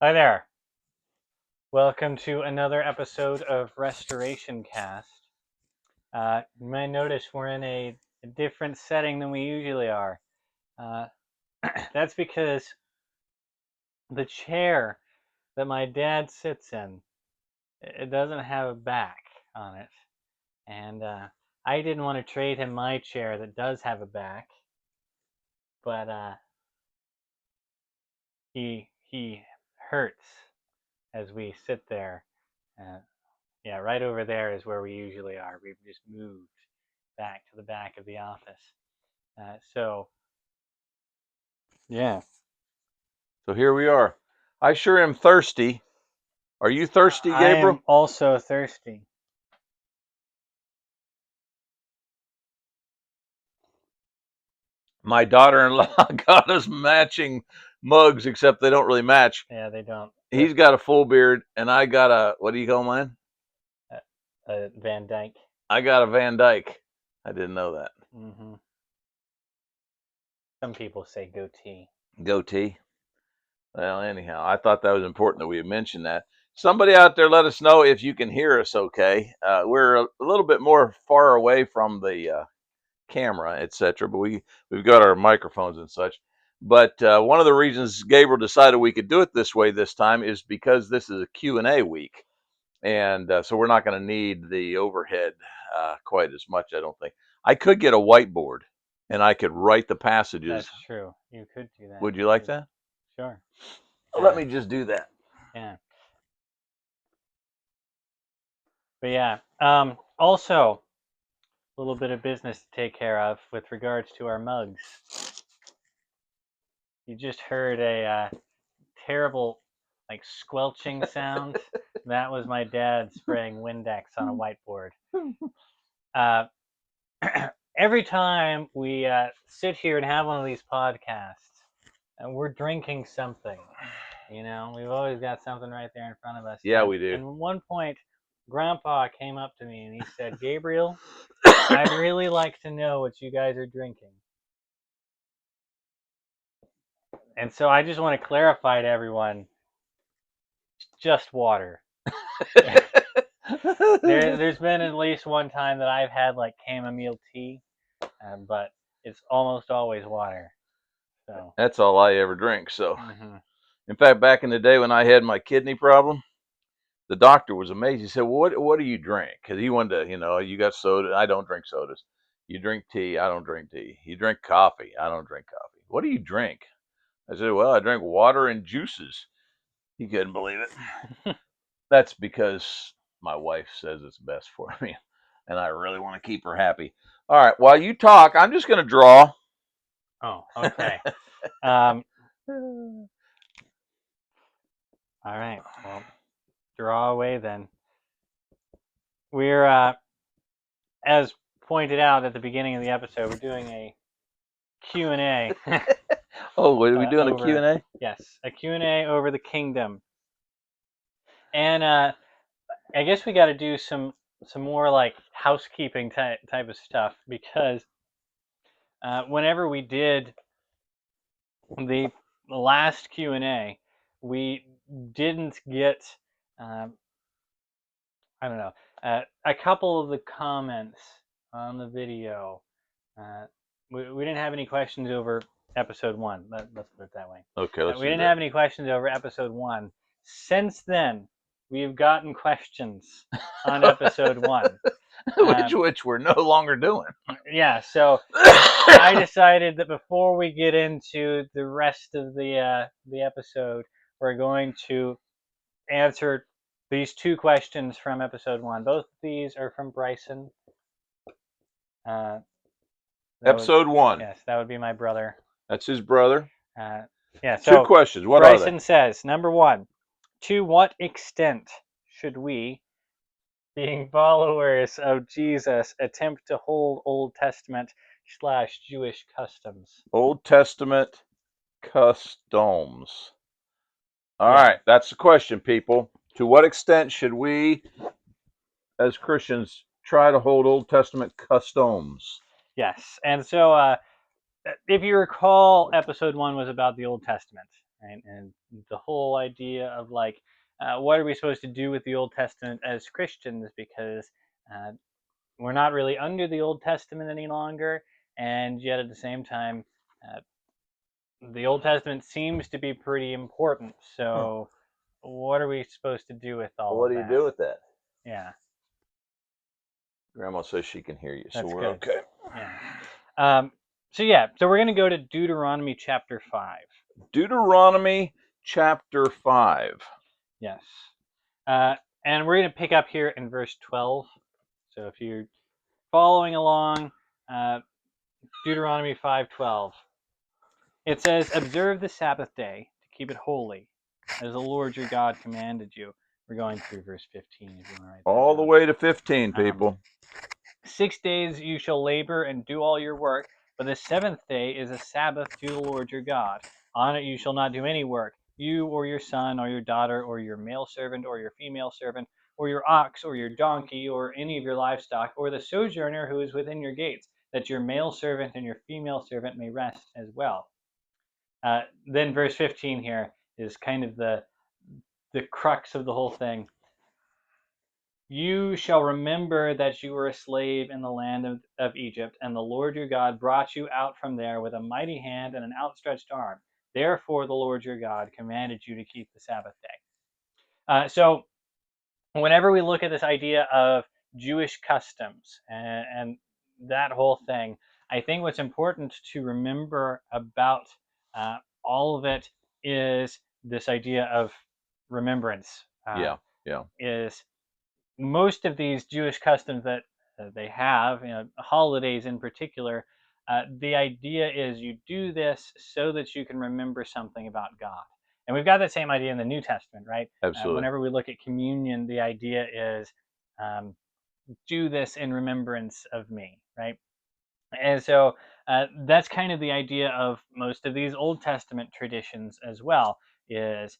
Hi there. Welcome to another episode of RestorationCast. You may notice we're in a different setting than we usually are. Uh, that's because the chair that my dad sits in, it doesn't have a back on it. And I didn't want to trade him my chair that does have a back, but he hurts as we sit there. Uh, Yeah, right over there is where we usually are. We've just moved back to the back of the office. So, yeah, So here we are. I sure am thirsty. Are you thirsty, I am Gabriel? also thirsty. My daughter-in-law got us matching mugs, except they don't really match. Yeah, they don't. He's got a full beard, and I got a, what do you call mine? Van Dyke. I got a Van Dyke. I didn't know that. Hmm. Some people say goatee. Goatee. Well, anyhow, I thought that was important that we mentioned that. Somebody out there, let us know if you can hear us okay. We're a little bit more far away from the camera, etc. But we've got our microphones and such. But one of the reasons Gabriel decided we could do it this way this time is because this is a Q&A week, and so we're not going to need the overhead quite as much. I don't think. I could get a whiteboard and I could write the passages. That's true. You could do that. Would you like that? Sure. Let me just do that. Yeah. But yeah. Also, a little bit of business to take care of with regards to our mugs. You just heard a terrible, like, squelching sound. That was my dad spraying Windex on a whiteboard. Uh, every time we sit here and have one of these podcasts, and we're drinking something, we've always got something right there in front of us. Yeah, we do. And at one point, Grandpa came up to me and he said, "Gabriel, I'd really like to know what you guys are drinking." And so I just want to clarify to everyone, it's just water. There's been at least one time that I've had like chamomile tea, but it's almost always water. So That's all I ever drink. So, mhm. in fact, back in the day when I had my kidney problem, the doctor was amazed. He said, "Well, what do you drink?" Because he wanted to, you got soda. I don't drink sodas. You drink tea. I don't drink tea. You drink coffee. I don't drink coffee. What do you drink? I said, "Well, I drink water and juices." He couldn't believe it. That's because my wife says it's best for me, and I really want to keep her happy. All right, while you talk, I'm just going to draw. Oh, okay. All right. Well, draw away then. We're as pointed out at the beginning of the episode, we're doing a Q&A. Oh, are we doing a over, Q&A? Yes, a Q&A over the kingdom. And I guess we got to do some more like housekeeping type of stuff, because whenever we did the last Q&A, we didn't get um, I don't know, a couple of the comments on the video. Uh, we didn't have any questions over episode 1. Let's put it that way. Okay, let's We do didn't that. have any questions over episode 1. Since then, we've gotten questions on episode 1. which we're no longer doing. Yeah, so I decided that before we get into the rest of the episode, we're going to answer these two questions from episode 1. Both of these are from Bryson. Episode 1. Yes, that would be my brother. That's his brother. Yeah. So 2 questions. What are they? Bryson says, number 1, to what extent should we, being followers of Jesus, attempt to hold Old Testament / Jewish customs? Old Testament customs. All right, that's the question, people. To what extent should we, as Christians, try to hold Old Testament customs? Yes, and so if you recall, episode 1 was about the Old Testament, right? And the whole idea of like, what are we supposed to do with the Old Testament as Christians? Because uh, we're not really under the Old Testament any longer, and yet at the same time, uh, the Old Testament seems to be pretty important. Huh. So, what are we supposed to do with Well, all what of do you that? do with that? Yeah, Grandma says she can hear you, so that's we're good. okay. Yeah. Um, so we're going to go to Deuteronomy chapter 5. Deuteronomy chapter 5. Yes. Uh, and we're going to pick up here in verse 12. So if you're following along, uh, Deuteronomy 5:12. It says, "Observe the Sabbath day to keep it holy, as the Lord your God commanded you." We're going through verse 15 if you want to write that All the down. way to 15, Um, people. 6 days you shall labor and do all your work, but the seventh day is a Sabbath to the Lord your God. On it you shall not do any work, you or your son or your daughter or your male servant or your female servant or your ox or your donkey or any of your livestock or the sojourner who is within your gates, that your male servant and your female servant may rest as well. Then verse 15 here is kind of the crux of the whole thing. You shall remember that you were a slave in the land of Egypt, and the Lord your God brought you out from there with a mighty hand and an outstretched arm. Therefore, the Lord your God commanded you to keep the Sabbath day. So, whenever we look at this idea of Jewish customs and that whole thing, I think what's important to remember about all of it is this idea of remembrance. Yeah, yeah, Is most of these Jewish customs that they have, holidays in particular, the idea is you do this so that you can remember something about God. And we've got that same idea in the New Testament, right? absolutely. Whenever we look at communion, the idea is um, do this in remembrance of me, right? And so that's kind of the idea of most of these Old Testament traditions as well. Is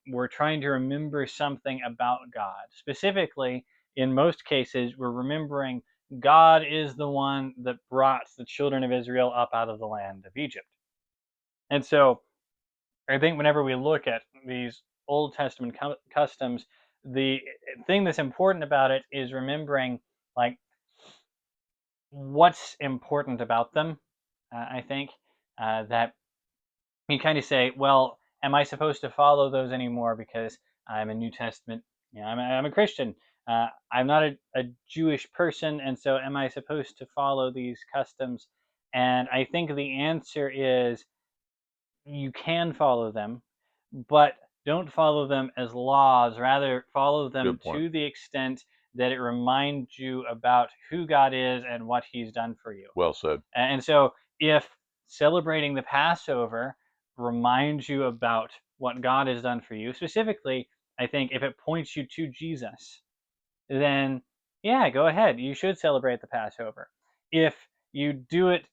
we're trying to remember something about God. Specifically, in most cases, we're remembering God is the one that brought the children of Israel up out of the land of Egypt. And so I think whenever we look at these Old Testament customs, the thing that's important about it is remembering like what's important about them. I think that you kind of say, well, am I supposed to follow those anymore because I'm a New Testament, I'm a Christian. I'm not a Jewish person, and so am I supposed to follow these customs? And I think the answer is you can follow them, but don't follow them as laws. Rather, follow them Good point. to the extent that it reminds you about who God is and what He's done for you. Well said. And so, if celebrating the Passover reminds you about what God has done for you, specifically, I think if it points you to Jesus, then yeah, go ahead. You should celebrate the Passover. If you do it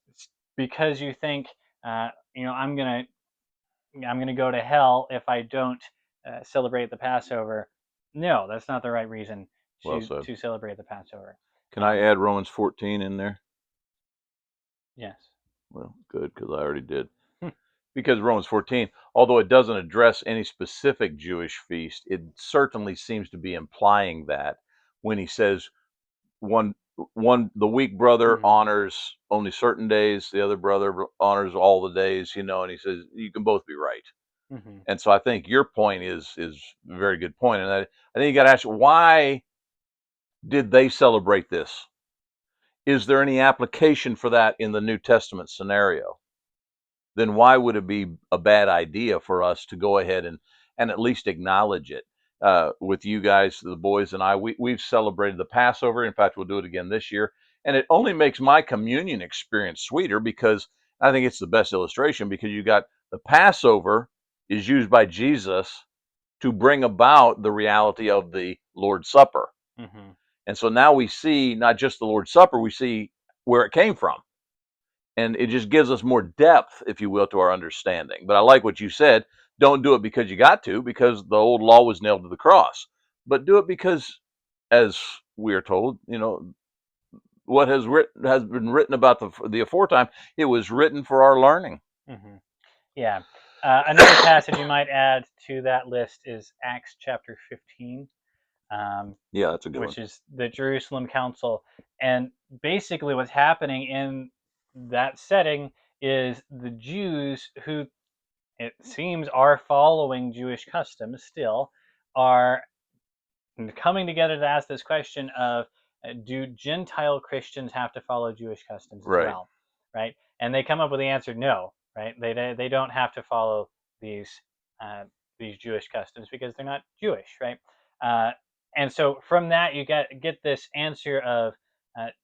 because you think, uh, you know, I'm gonna go to hell if I don't celebrate the Passover. No, that's not the right reason Well said. to celebrate the Passover. Can I Um, add Romans 14 in there? yes. Well, good, because I already did. Because Romans 14, although it doesn't address any specific Jewish feast, it certainly seems to be implying that when he says one the weak brother Mm-hmm. honors only certain days, the other brother honors all the days, and he says you can both be right. Mm-hmm. And so I think your point is a very good point. And I think you got to ask, why did they celebrate this? Is there any application for that in the New Testament scenario? Then why would it be a bad idea for us to go ahead and at least acknowledge it? With you guys, the boys and I, we've celebrated the Passover. In fact, we'll do it again this year. And it only makes my communion experience sweeter because I think it's the best illustration, because you got the Passover is used by Jesus to bring about the reality of the Lord's Supper. Mm-hmm. And so now we see not just the Lord's Supper, we see where it came from. And it just gives us more depth, if you will, to our understanding. But I like what you said. Don't do it because you got to, because the old law was nailed to the cross. But do it because, as we are told, what has been written about the aforetime, it was written for our learning. Mm-hmm. Yeah. Another passage you might add to that list is Acts chapter 15, um, Yeah, that's a good one. which is the Jerusalem Council. And basically, what's happening in that setting is the Jews, who it seems are following Jewish customs still, are coming together to ask this question of, do Gentile Christians have to follow Jewish customs as Right. well, right? And they come up with the answer no, right? They don't have to follow these these Jewish customs because they're not Jewish, right? Uh, and so from that you get this answer of,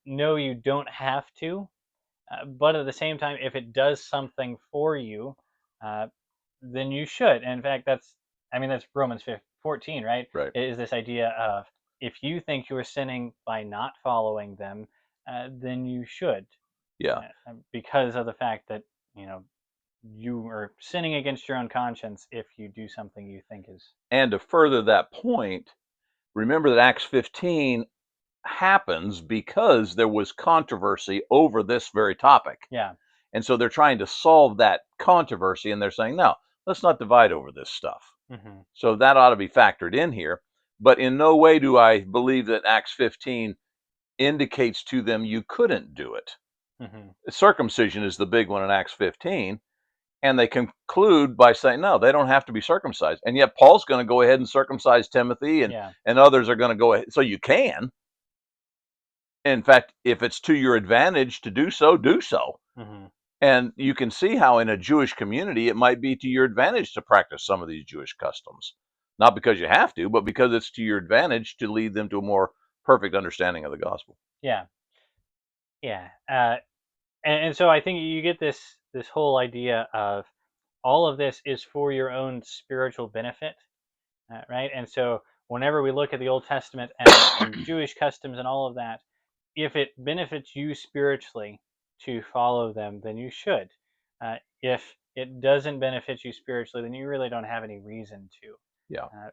no, you don't have to, but at the same time, if it does something for you, uh, then you should. And in fact, I mean, that's Romans 14, right? Right. It is this idea of, if you think you're sinning by not following them, then you should, Yeah. because of the fact that, you know, you are sinning against your own conscience if you do something you think is, And to further that point, remember that Acts 15 happens because there was controversy over this very topic. yeah. And so they're trying to solve that controversy and they're saying, no, let's not divide over this stuff. Hmm. So that ought to be factored in here. But in no way do I believe that Acts 15 indicates to them you couldn't do it. Hmm. Circumcision is the big one in Acts 15. And they conclude by saying, no, they don't have to be circumcised. And yet Paul's going to go ahead and circumcise Timothy, Yeah. and others are going to go ahead. So you can. In fact, if it's to your advantage to do so, do so. Hmm. And you can see how in a Jewish community, it might be to your advantage to practice some of these Jewish customs. Not because you have to, but because it's to your advantage to lead them to a more perfect understanding of the gospel. Yeah. Yeah. And so I think you get this whole idea of, all of this is for your own spiritual benefit, right? And so whenever we look at the Old Testament and Jewish customs and all of that, if it benefits you spiritually to follow them, then you should. If it doesn't benefit you spiritually, then you really don't have any reason to. Yeah. Uh,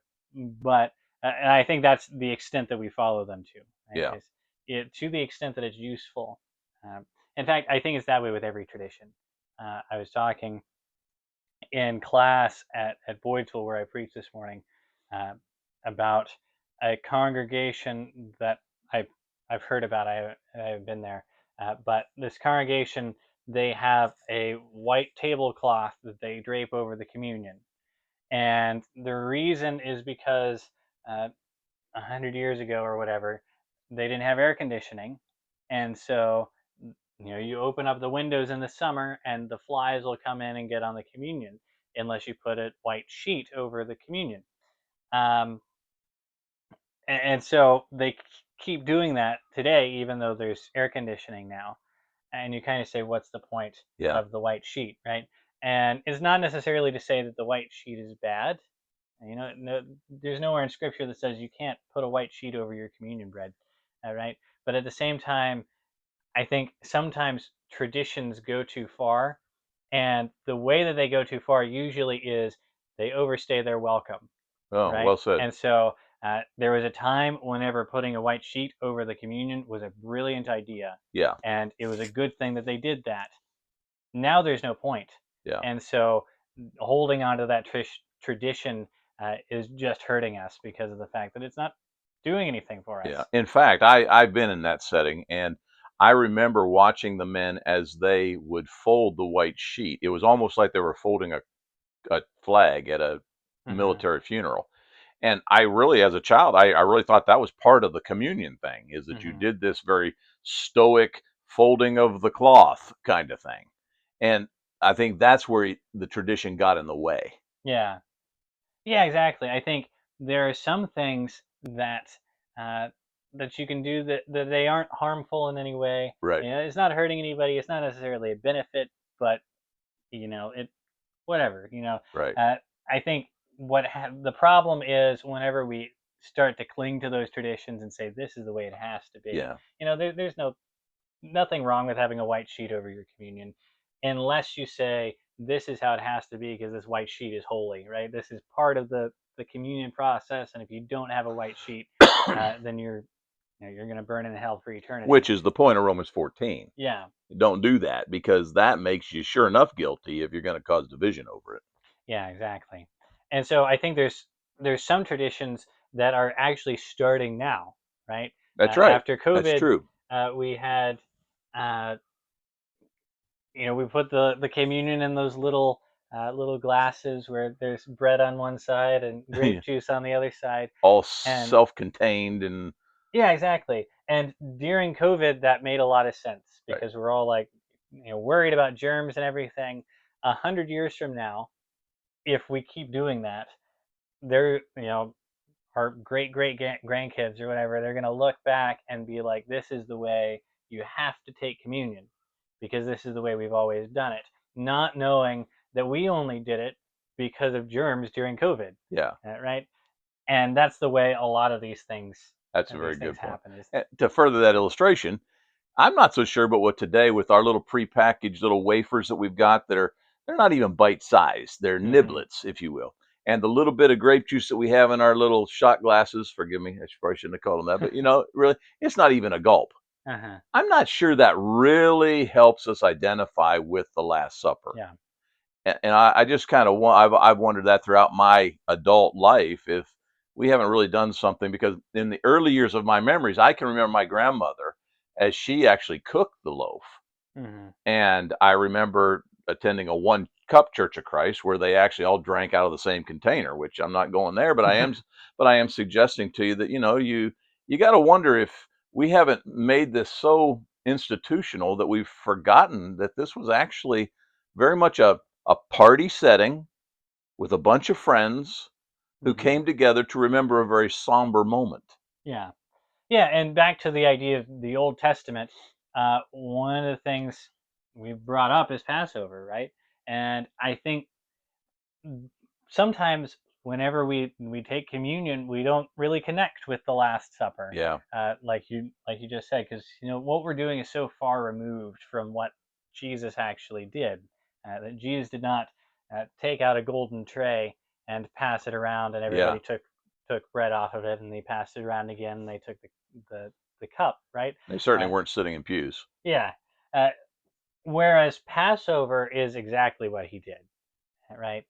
but and I think that's the extent that we follow them to, right? Yeah. Is it to the extent that it's useful. Um, in fact, I think it's that way with every tradition. I was talking in class at Boydesville, where I preached this morning, uh, about a congregation that I've, I've heard about. I've been there. But this congregation, they have a white tablecloth that they drape over the communion. And the reason is because, 100 years ago or whatever, they didn't have air conditioning, and so, you open up the windows in the summer and the flies will come in and get on the communion unless you put a white sheet over the communion. Um, and so they keep doing that today, even though there's air conditioning now. And you kind of say, what's the point Yeah. of the white sheet, right? And it's not necessarily to say that the white sheet is bad. No, there's nowhere in Scripture that says you can't put a white sheet over your communion bread, all right? But at the same time, I think sometimes traditions go too far, and the way that they go too far usually is they overstay their welcome, Oh, right? well said. And so there was a time whenever putting a white sheet over the communion was a brilliant idea, Yeah. and it was a good thing that they did that. Now there's no point, Yeah. and so holding on to that tradition is just hurting us because of the fact that it's not doing anything for Yeah. us. In fact, I've been in that setting and I remember watching the men as they would fold the white sheet. It was almost like they were folding a flag at a Hmm. military funeral. And I really, as a child, I really thought that was part of the communion thing, is that you Hmm. did this very stoic folding of the cloth kind of thing. And I think that's where the tradition got in the way. Yeah. Yeah, exactly. I think there are some things that uh, that you can do that they aren't harmful in any way. Right. It's not hurting anybody. It's not necessarily a benefit, but it whatever. Right. Uh, I think the problem is whenever we start to cling to those traditions and say this is the way it has to be. Yeah. There's nothing wrong with having a white sheet over your communion, unless you say this is how it has to be because this white sheet is holy, right? This is part of the communion process, and if you don't have a white sheet, then you're going to burn in hell for eternity. Which is the point of Romans 14. Yeah, Don't do that because that makes you sure enough guilty if you're going to cause division over it. Yeah, exactly. And so I think there's some traditions that are actually starting now, right? That's right. After That's COVID, true. we had, uh, we put the communion in those little glasses where there's bread on one side and grape juice on the other side, All and self-contained and yeah, exactly. And during COVID, that made a lot of sense right. because we're all like, worried about germs and everything. 100 years from now, if we keep doing that, they're our great grandkids or whatever, they're going to look back and be like, this is the way you have to take communion because this is the way we've always done it, not knowing that we only did it because of germs during COVID, Yeah, right? And that's the way a lot of that's a very these things good point. happen. Is To further that illustration, I'm not so sure about what today with our little prepackaged little wafers that we've got that are they're not even bite sized. They're mm-hmm, niblets, if you will. And the little bit of grape juice that we have in our little shot glasses, forgive me, probably shouldn't have called them that, but really, it's not even a gulp. uh-huh, I'm not sure that really helps us identify with the Last Supper. yeah, And I just kind of I've wondered that throughout my adult life if we haven't really done something because in the early years of my memories, I can remember my grandmother as she actually cooked the loaf. mm-hmm, And I remember attending a one cup Church of Christ where they actually all drank out of the same container, which I'm not going there, but I am suggesting to you that you got to wonder if we haven't made this so institutional that we've forgotten that this was actually very much a party setting with a bunch of friends who mm-hmm, came together to remember a very somber moment. yeah. Yeah, and back to the idea of the Old Testament, one of the things we've brought up is Passover, right? And I think sometimes whenever we take communion, we don't really connect with the Last Supper, Yeah, like you just said, because what we're doing is so far removed from what Jesus actually did. That Jesus did not take out a golden tray and pass it around, and yeah. everybody took bread off of it, and they passed it around again, and they took the the cup, right? They certainly Uh, weren't sitting in pews. yeah. Uh, Whereas Passover is exactly what he did, right?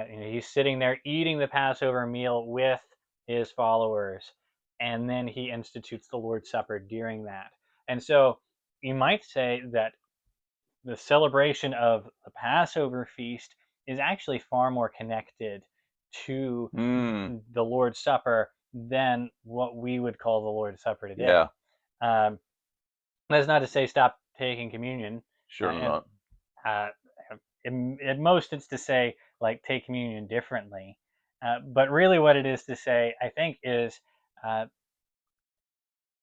He's sitting there eating the Passover meal with his followers, and then he institutes the Lord's Supper during that. And so you might say that the celebration of the Passover feast is actually far more connected to Mm, the Lord's Supper than what we would call the Lord's Supper yeah, today. Um, that's not to say stop taking communion, certainly and not. uh, at most it's to say like take communion differently, but really what it is to say I think is uh,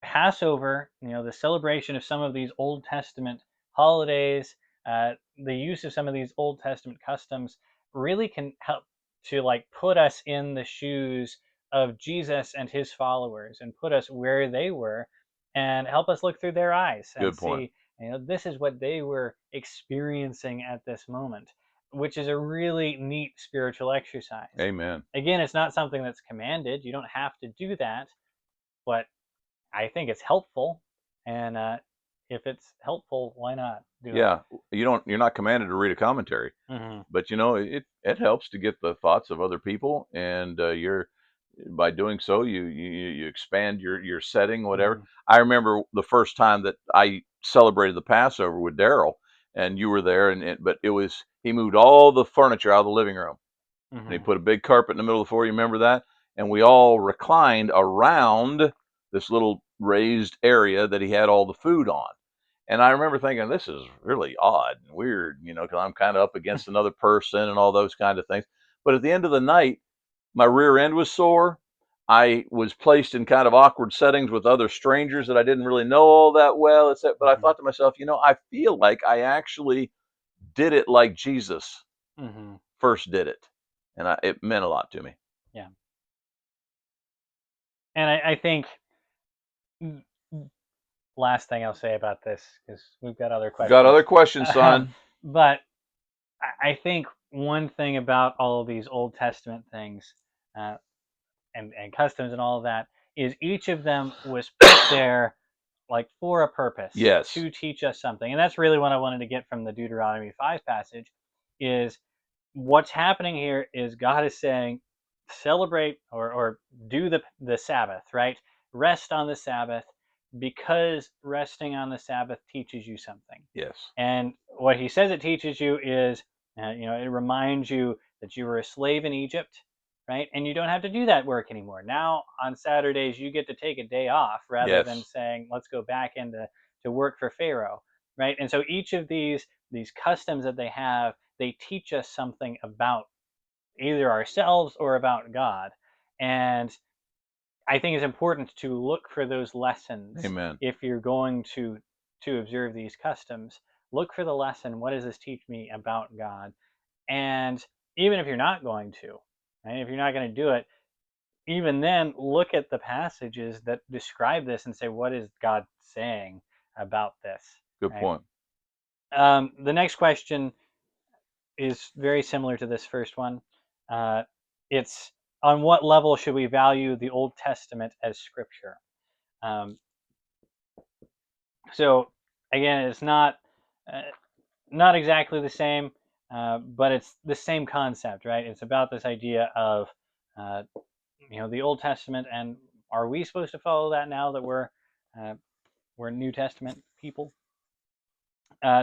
Passover, the celebration of some of these Old Testament holidays, the use of some of these Old Testament customs really can help to like put us in the shoes of Jesus and his followers and put us where they were and help us look through their eyes and Good point. see, this is what they were experiencing at this moment, which is a really neat spiritual exercise. Amen. Again, it's not something that's commanded. You don't have to do that, but I think it's helpful, and if it's helpful, why not do it? Yeah, you're not commanded to read a commentary, Hmm. but it helps to get the thoughts of other people, and you're by doing so you expand your setting, whatever. Hmm. I remember the first time that I celebrated the Passover with Daryl, and you were there, but it was he moved all the furniture out of the living room, and he Hmm. put a big carpet in the middle of the floor. You remember that? And we all reclined around this little raised area that he had all the food on. And I remember thinking, this is really odd and weird, because I'm kind of up against another person and all those kind of things. But at the end of the night, my rear end was sore. I was placed in kind of awkward settings with other strangers that I didn't really know all that well. But I Hmm. thought to myself, I feel like I actually did it like Jesus Hmm. first did it. And it meant a lot to me. Yeah, and I think mm, last thing I'll say about this because we've got other Got questions, other questions, son? but I think one thing about all of these Old Testament things uh, and customs and all of that is each of them was put there like for a purpose Yes. to teach us something, and that's really what I wanted to get from the Deuteronomy 5 passage is what's happening here is God is saying, celebrate or do the Sabbath, right? Rest on the Sabbath, because resting on the Sabbath teaches you something. Yes. And what he says it teaches you is, it reminds you that you were a slave in Egypt, right? And you don't have to do that work anymore. Now on Saturdays you get to take a day off rather than Yes. saying, let's go back into to work for Pharaoh, right? And so each of these customs that they have, they teach us something about either ourselves or about God. And I think it's important to look for those lessons Amen. if you're going to observe these customs. Look for the lesson. What does this teach me about God? And even if you're not going to, right, if you're not going to do it, even then, look at the passages that describe this and say, what is God saying about this? Good Right. point. The next question is very similar to this first one. Uh, it's, on what level should we value the Old Testament as scripture? Um, so again, it's uh, not exactly the same, but it's the same concept, right? It's about this idea of uh, the Old Testament, and are we supposed to follow that now that uh, we're New Testament people?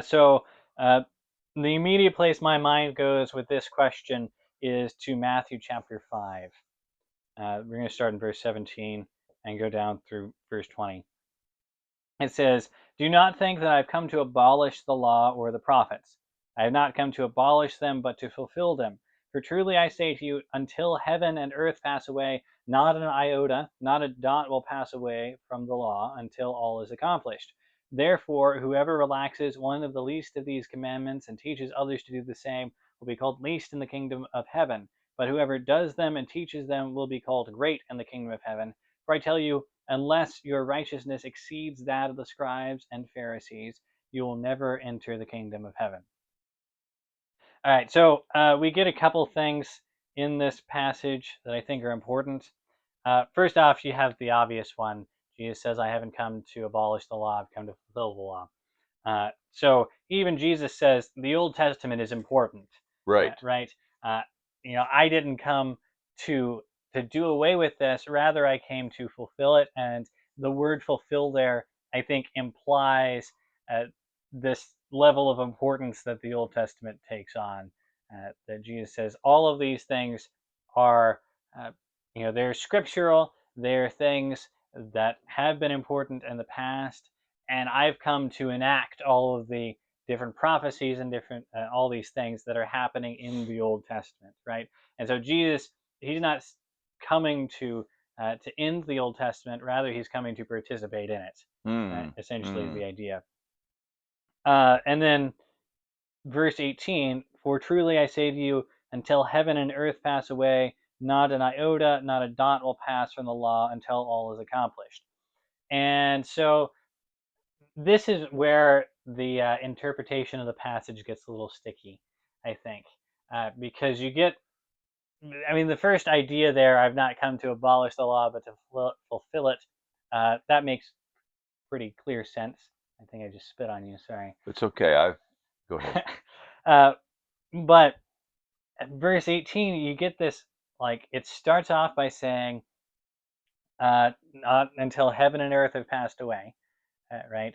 So the immediate place my mind goes with this question is to Matthew chapter 5. We're going to start in verse 17 and go down through verse 20. It says, "Do not think that I have come to abolish the law or the prophets. I have not come to abolish them, but to fulfill them. For truly I say to you, until heaven and earth pass away, not an iota, not a dot will pass away from the law until all is accomplished. Therefore, whoever relaxes one of the least of these commandments and teaches others to do the same will be called least in the kingdom of heaven. But whoever does them and teaches them will be called great in the kingdom of heaven. For I tell you, unless your righteousness exceeds that of the scribes and Pharisees, you will never enter the kingdom of heaven." All right, so we get a couple things in this passage that I think are important. First off, you have the obvious one. Jesus says, I haven't come to abolish the law, I've come to fulfill the law. So even Jesus says the Old Testament is important, Right. right? Uh, I didn't come to do away with this. Rather, I came to fulfill it. And the word "fulfill" there, I think, implies uh, this level of importance that the Old Testament takes on. That Jesus says all of these things are, they're scriptural. They're things that have been important in the past, and I've come to enact all of the different prophecies and different all these things that are happening in the Old Testament, right? And so Jesus, he's not coming to end the Old Testament; rather, he's coming to participate in it. Right? Mm. Essentially, is Mm. the idea. And then verse 18: "For truly I say to you, until heaven and earth pass away, not an iota, not a dot will pass from the law until all is accomplished." And so this is where the interpretation of the passage gets a little sticky, I think, because you get, I mean, the first idea there, I've not come to abolish the law, but to fulfill it, that makes pretty clear sense. I think I just spit on you, sorry. It's okay. I Go ahead. uh, but at verse 18, you get this, like, it starts off by saying, not until heaven and earth have passed away, right?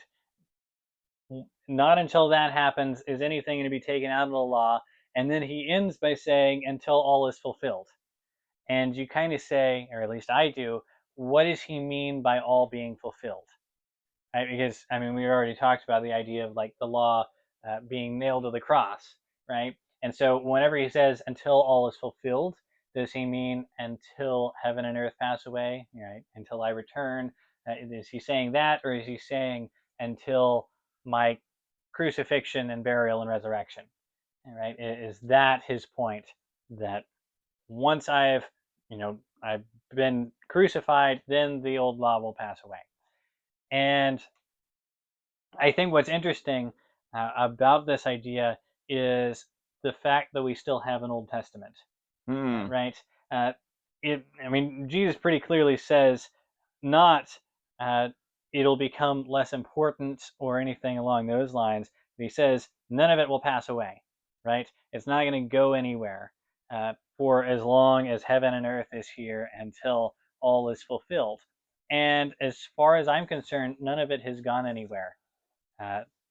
Not until that happens is anything going to be taken out of the law. And then he ends by saying, until all is fulfilled. And you kind of say, or at least I do, what does he mean by all being fulfilled? Right? Because, I mean, we already talked about the idea of like the law being nailed to the cross, right? And so whenever he says, until all is fulfilled, does he mean until heaven and earth pass away, right? Until I return? Is he saying that, or is he saying until my crucifixion and burial and resurrection? Right? Is that his point? That once I've been crucified, then the old law will pass away. And I think what's interesting about this idea is the fact that we still have an Old Testament, Mm. right? Uh, I mean, Jesus pretty clearly says not uh, it'll become less important or anything along those lines. He says none of it will pass away, right? It's not going to go anywhere for as long as heaven and earth is here until all is fulfilled. And as far as I'm concerned, none of it has gone anywhere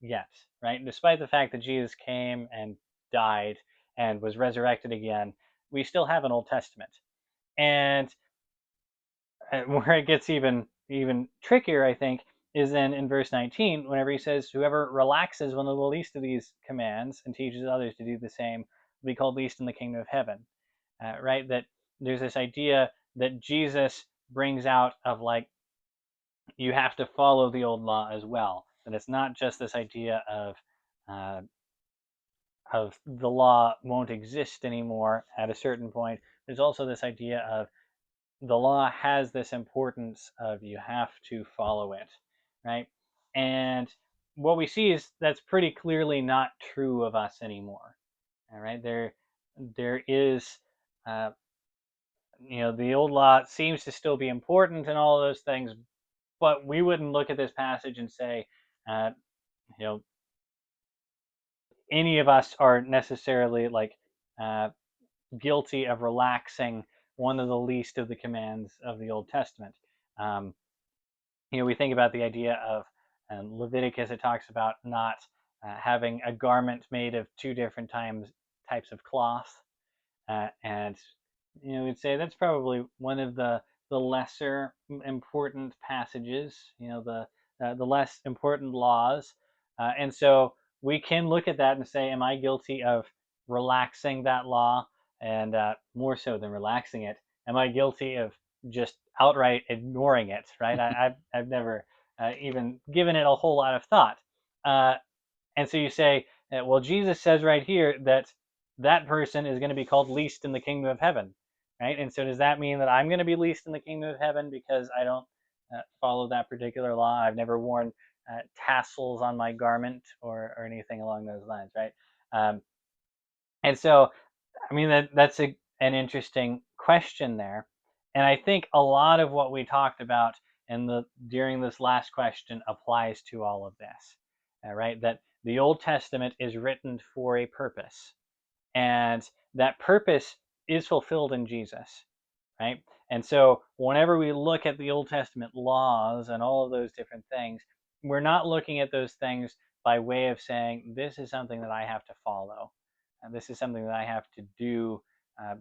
yet, right? Despite the fact that Jesus came and died and was resurrected again, we still have an Old Testament. And where it gets even trickier, I think, is then in verse 19, whenever he says, "Whoever relaxes one of the least of these commands and teaches others to do the same will be called least in the kingdom of heaven." Right? That there's this idea that Jesus brings out of like you have to follow the old law as well. That it's not just this idea uh, of the law won't exist anymore at a certain point. There's also this idea of the law has this importance of you have to follow it, right? And what we see is that's pretty clearly not true of us anymore. All right, there is, uh, the old law seems to still be important and all of those things, but we wouldn't look at this passage and say, uh, you know, any of us are necessarily like uh, guilty of relaxing one of the least of the commands of the Old Testament. Um, we think about the idea of Leviticus. It talks about not having a garment made of two different types of cloth, and we'd say that's probably one of the lesser important passages. The less important laws, and so we can look at that and say, am I guilty of relaxing that law? And more so than relaxing it, am I guilty of just outright ignoring it? Right? I've never even given it a whole lot of thought. Uh, and so you say, well, Jesus says right here that that person is going to be called least in the kingdom of heaven, right? And so does that mean that I'm going to be least in the kingdom of heaven because I don't follow that particular law? I've never worn tassels on my garment or anything along those lines, right? Um, and so, I mean, that's an interesting question there. And I think a lot of what we talked about during this last question applies to all of this, right? That the Old Testament is written for a purpose, and that purpose is fulfilled in Jesus, right? And so whenever we look at the Old Testament laws and all of those different things, we're not looking at those things by way of saying, this is something that I have to follow. And this is something that I have to do uh,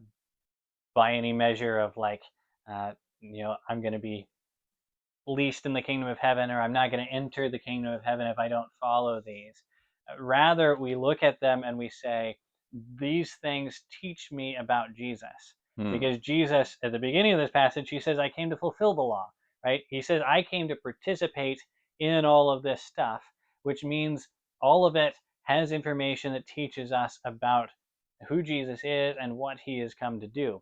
by any measure of like, I'm going to be least in the kingdom of heaven, or I'm not going to enter the kingdom of heaven if I don't follow these. Rather, we look at them and we say, these things teach me about Jesus. Hmm. Because Jesus, at the beginning of this passage, he says, I came to fulfill the law, right? He says, I came to participate in all of this stuff, which means all of it has information that teaches us about who Jesus is and what he has come to do.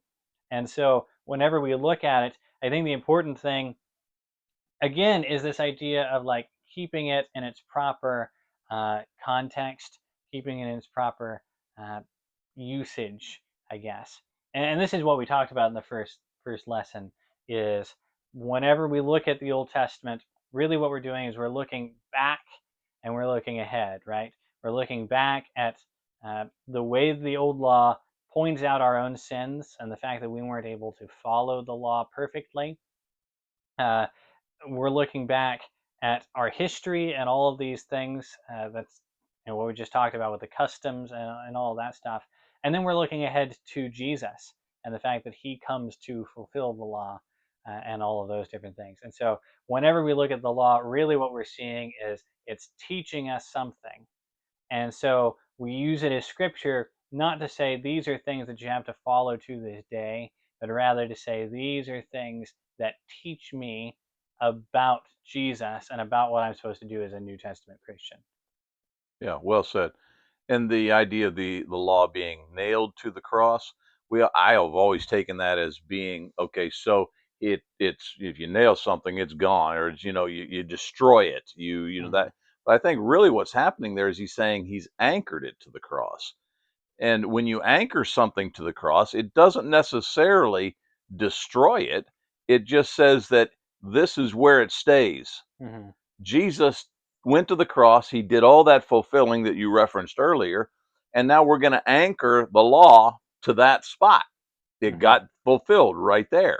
And so, whenever we look at it, I think the important thing again is this idea of like keeping it in its proper context, keeping it in its proper uh, usage, I guess. And this is what we talked about in the first lesson is whenever we look at the Old Testament, really what we're doing is we're looking back and we're looking ahead, right? We're looking back at the way the old law points out our own sins and the fact that we weren't able to follow the law perfectly. Uh, we're looking back at our history and all of these things. That's what we just talked about with the customs and all of that stuff. And then we're looking ahead to Jesus and the fact that he comes to fulfill the law and all of those different things. And so, whenever we look at the law, really what we're seeing is it's teaching us something. And so we use it as scripture not to say these are things that you have to follow to this day, but rather to say these are things that teach me about Jesus and about what I'm supposed to do as a New Testament Christian. Yeah, well said. And the idea of the law being nailed to the cross, I have always taken that as being okay. So it's if you nail something, it's gone, or it's, you destroy it. Mm-hmm. That. But I think really what's happening there is he's saying he's anchored it to the cross. And when you anchor something to the cross, it doesn't necessarily destroy it. It just says that this is where it stays. Mm-hmm. Jesus went to the cross. He did all that fulfilling that you referenced earlier. and now we're going to anchor the law to that spot. It Mm-hmm. got fulfilled right there.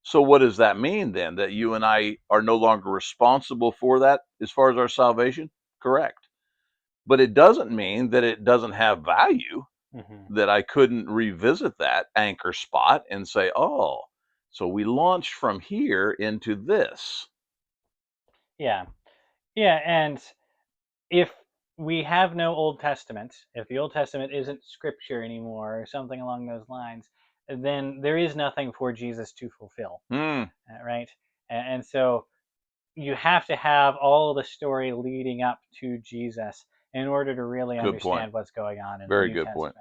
So what does that mean then? That you and I are no longer responsible for that as far as our salvation? Correct. But it doesn't mean that it doesn't have value, Mm-hmm. that I couldn't revisit that anchor spot and say, oh, so we launched from here into this. Yeah. Yeah. And if we have no Old Testament, if the Old Testament isn't scripture anymore or something along those lines, then there is nothing for Jesus to fulfill, Hmm. right? And so you have to have all the story leading up to Jesus in order to really Good point. understand what's going on in the Very New good point.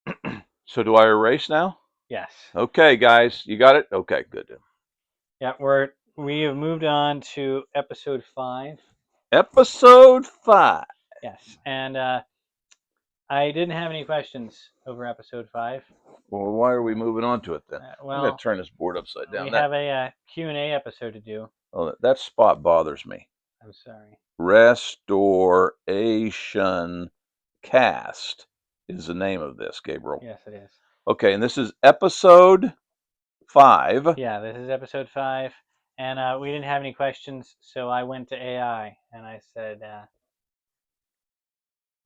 Testament. So do I erase now? Yes. Okay, guys, you got it? Okay, good. Yeah, we have moved on to episode 5. Episode 5. Yes, and I didn't have any questions over episode 5. Well, why are we moving on to it then? I'm going to Well, turn this board upside we down. have a Q&A episode to do. That spot bothers me. I'm sorry. Restoration Cast is the name of this, Gabriel. Yes, it is. Okay, and this is episode 5. Yeah, this is episode 5, and we didn't have any questions, so I went to AI and I said,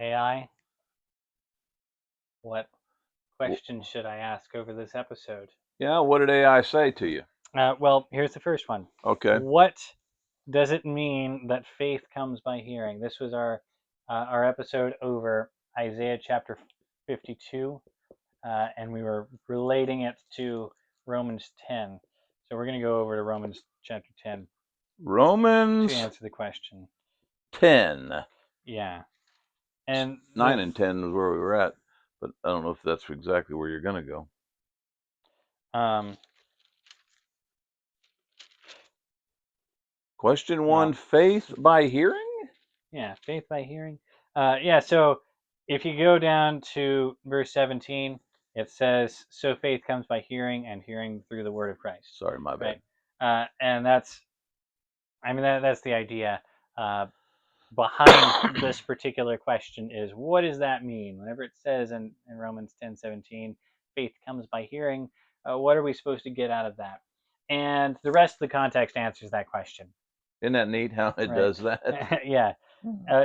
AI, what questions should I ask over this episode? Yeah, what did AI say to you? Well, here's the first one. Okay. What does it mean that faith comes by hearing? This was our episode over Isaiah chapter 52, and we were relating it to Romans 10. So we're going to go over to Romans chapter 10 to Romans answer the question. 10. Yeah, and 9 and 10 is where we were at, but I don't know if that's exactly where you're going to go. um, Question 1, well, faith by hearing? yeah, faith by hearing. Yeah, so if you go down to verse 17, it says, "So faith comes by hearing, and hearing through the word of Christ." Sorry, my bad. Right, and that's the idea behind this particular question is what does that mean? Whenever it says in Romans 10:17, faith comes by hearing, what are we supposed to get out of that? And the rest of the context answers that question. Isn't that neat how it Right? does that? Yeah.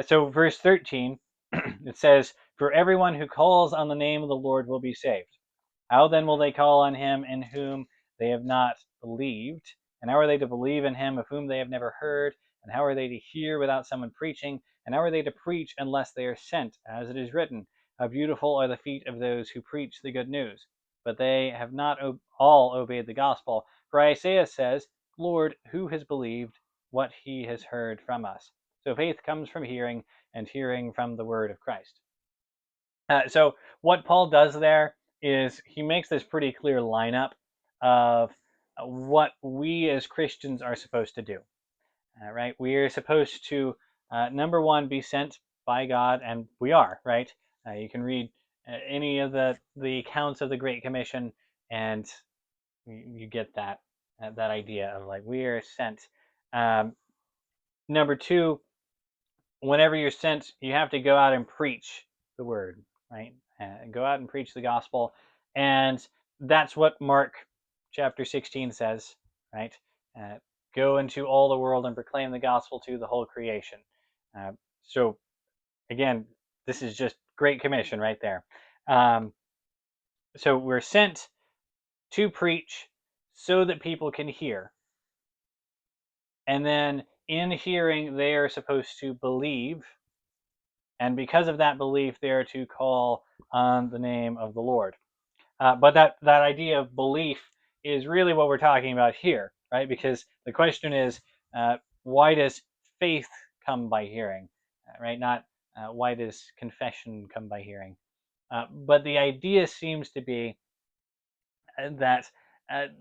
So verse 13, it says, "For everyone who calls on the name of the Lord will be saved. How then will they call on him in whom they have not believed? And how are they to believe in him of whom they have never heard? And how are they to hear without someone preaching? And how are they to preach unless they are sent? As it is written, how beautiful are the feet of those who preach the good news. But they have not all obeyed the gospel. For Isaiah says, Lord, who has believed what he has heard from us? So faith comes from hearing, and hearing from the word of Christ." So what Paul does there is he makes this pretty clear lineup of what we as Christians are supposed to do. Right? We are supposed to, number one, be sent by God, and we are, right? You can read any of the accounts of the Great Commission, and you get that idea of like we are sent. Um, Number two, whenever you're sent, you have to go out and preach the word, right? Go out and preach the gospel. And that's what Mark chapter 16 says, right? Uh, Go into all the world and proclaim the gospel to the whole creation. Uh, so, again, this is just Great Commission right there. Um, so, we're sent to preach so that people can hear. And then in hearing, they are supposed to believe, and because of that belief, they are to call on the name of the Lord. But that idea of belief is really what we're talking about here, right? Because the question is, why does faith come by hearing, right? Not why does confession come by hearing. But the idea seems to be that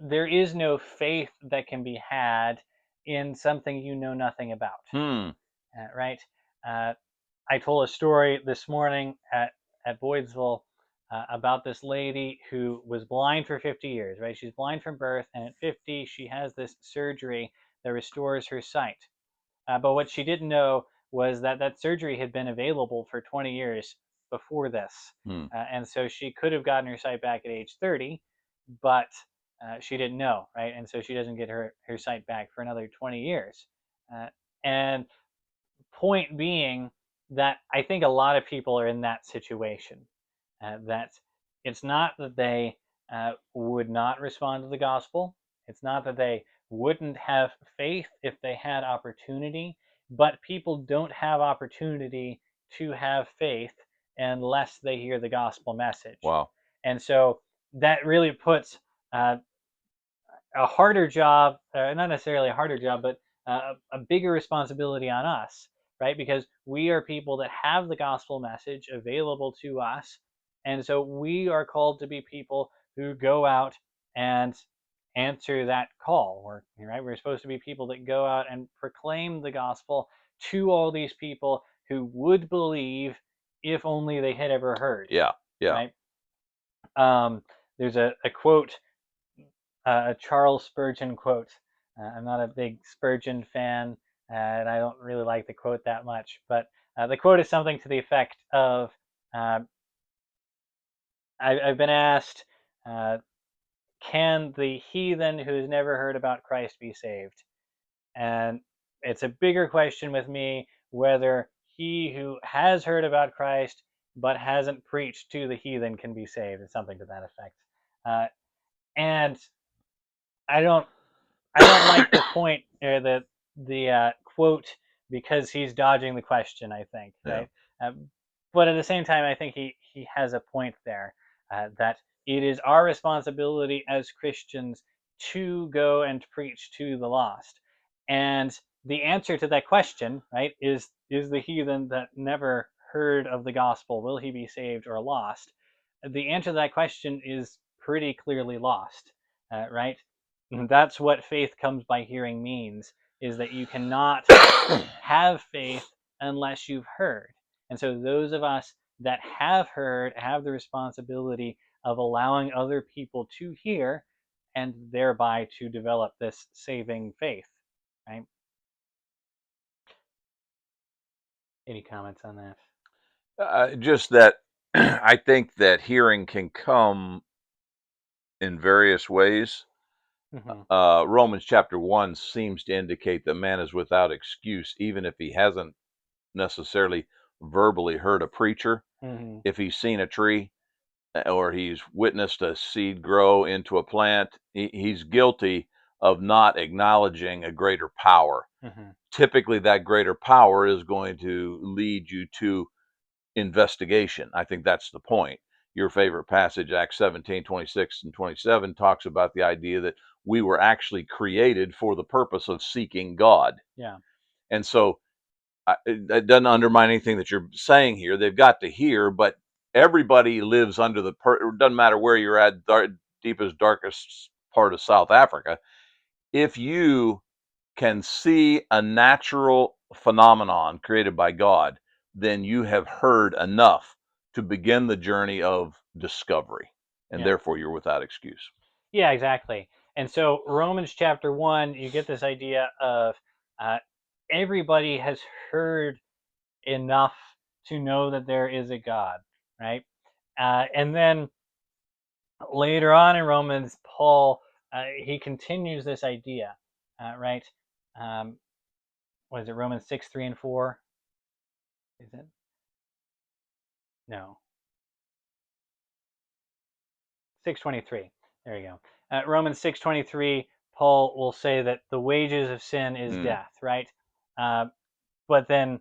there is no faith that can be had in something you know nothing about, Hmm. right? Uh, I told a story this morning at Boydsville about this lady who was blind for 50 years, right? She's blind from birth, and at 50, she has this surgery that restores her sight. But what she didn't know was that that surgery had been available for 20 years before this. Hmm. And so she could have gotten her sight back at age 30, but she didn't know, right? And so she doesn't get her sight back for another 20 years. And point being that I think a lot of people are in that situation. That it's not that they would not respond to the gospel. It's not that they wouldn't have faith if they had opportunity, but people don't have opportunity to have faith unless they hear the gospel message. Wow. And so that really puts uh, a harder job, not necessarily a harder job, but a bigger responsibility on us, right? Because we are people that have the gospel message available to us. And so we are called to be people who go out and answer that call. Right? We're supposed to be people that go out and proclaim the gospel to all these people who would believe if only they had ever heard, Yeah. Yeah. right? There's a quote, a Charles Spurgeon quote. I'm not a big Spurgeon fan, and I don't really like the quote that much. But the quote is something to the effect of, uh, I've been asked, uh, can the heathen who has never heard about Christ be saved? And it's a bigger question with me whether he who has heard about Christ but hasn't preached to the heathen can be saved. It's something to that effect. And I don't I don't like the point or the quote because he's dodging the question. I think, Yeah. right, but at the same time, I think he has a point there, that it is our responsibility as Christians to go and preach to the lost, and the answer to that question, right, is the heathen that never heard of the gospel, will he be saved or lost? The answer to that question is pretty clearly lost, right? That's what faith comes by hearing means, is that you cannot have faith unless you've heard. And so those of us that have heard have the responsibility of allowing other people to hear and thereby to develop this saving faith, right? Any comments on that? Just that I think that hearing can come in various ways. Mm-hmm. Romans chapter 1 seems to indicate that man is without excuse, even if he hasn't necessarily verbally heard a preacher. Mm-hmm. If he's seen a tree or he's witnessed a seed grow into a plant, he's guilty of not acknowledging a greater power. Mm-hmm. Typically, that greater power is going to lead you to investigation. I think that's the point. Your favorite passage, Acts 17:26 and 27, talks about the idea that we were actually created for the purpose of seeking God. Yeah. And so it doesn't undermine anything that you're saying here. They've got to hear, but everybody lives under it doesn't matter where you're at, deepest, darkest part of South Africa. If you can see a natural phenomenon created by God, then you have heard enough to begin the journey of discovery, and Yeah. therefore you're without excuse. Yeah, exactly. And so Romans chapter 1, you get this idea of uh, everybody has heard enough to know that there is a God, right? And then later on in Romans, Paul, he continues this idea, right? Um, what is it, Romans 6, 3 and 4? Is it? No. 6:23. There you go. Romans 6:23, Paul will say that the wages of sin is Mm, death, right? Uh, but then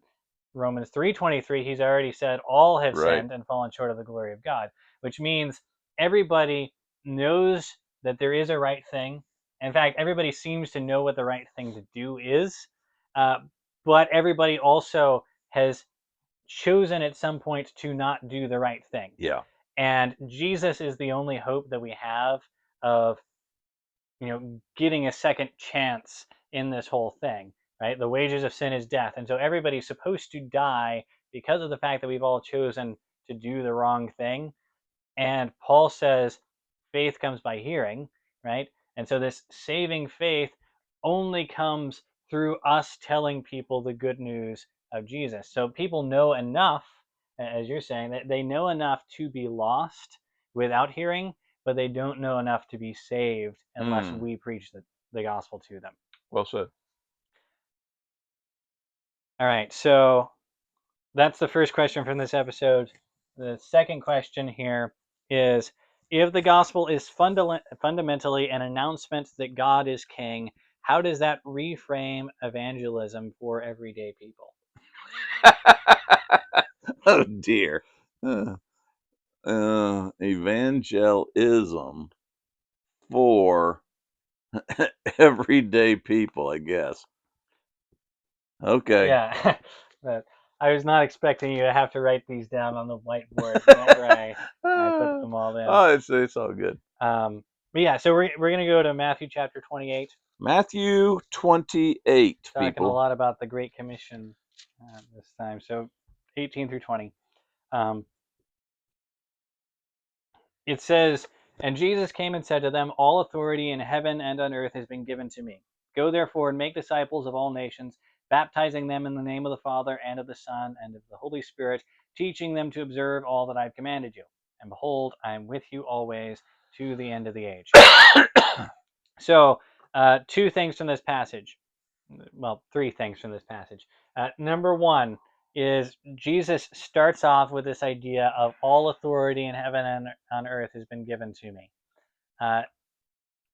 Romans 3:23, he's already said all have right. sinned and fallen short of the glory of God, which means everybody knows that there is a right thing. In fact, everybody seems to know what the right thing to do is, uh, but everybody also has chosen at some point to not do the right thing. Yeah. And Jesus is the only hope that we have of, getting a second chance in this whole thing, right? The wages of sin is death. And so everybody's supposed to die because of the fact that we've all chosen to do the wrong thing. And Paul says faith comes by hearing, right? And so this saving faith only comes through us telling people the good news of Jesus. So people know enough, as you're saying, that they know enough to be lost without hearing, but they don't know enough to be saved unless Mm, we preach the gospel to them. well said. All right, so that's the first question from this episode. The second question here is, if the gospel is fundamentally an announcement that God is king, how does that reframe evangelism for everyday people? Oh dear. Uh, evangelism for everyday people, I guess. Okay. Yeah, but I was not expecting you to have to write these down on the whiteboard. Don't worry, I put oh, them all in. it's all good. Um, but yeah, so we're going to go to Matthew chapter 28, Matthew 28, talking a people. lot about the Great Commission this time. So 18 through 20. Um, it says, "And Jesus came and said to them, All authority in heaven and on earth has been given to me. Go therefore and make disciples of all nations, baptizing them in the name of the Father and of the Son and of the Holy Spirit, teaching them to observe all that I've commanded you. And behold, I am with you always to the end of the age." So, two things from this passage. Well, three things from this passage. Number one is Jesus starts off with this idea of all authority in heaven and on earth has been given to me. Uh,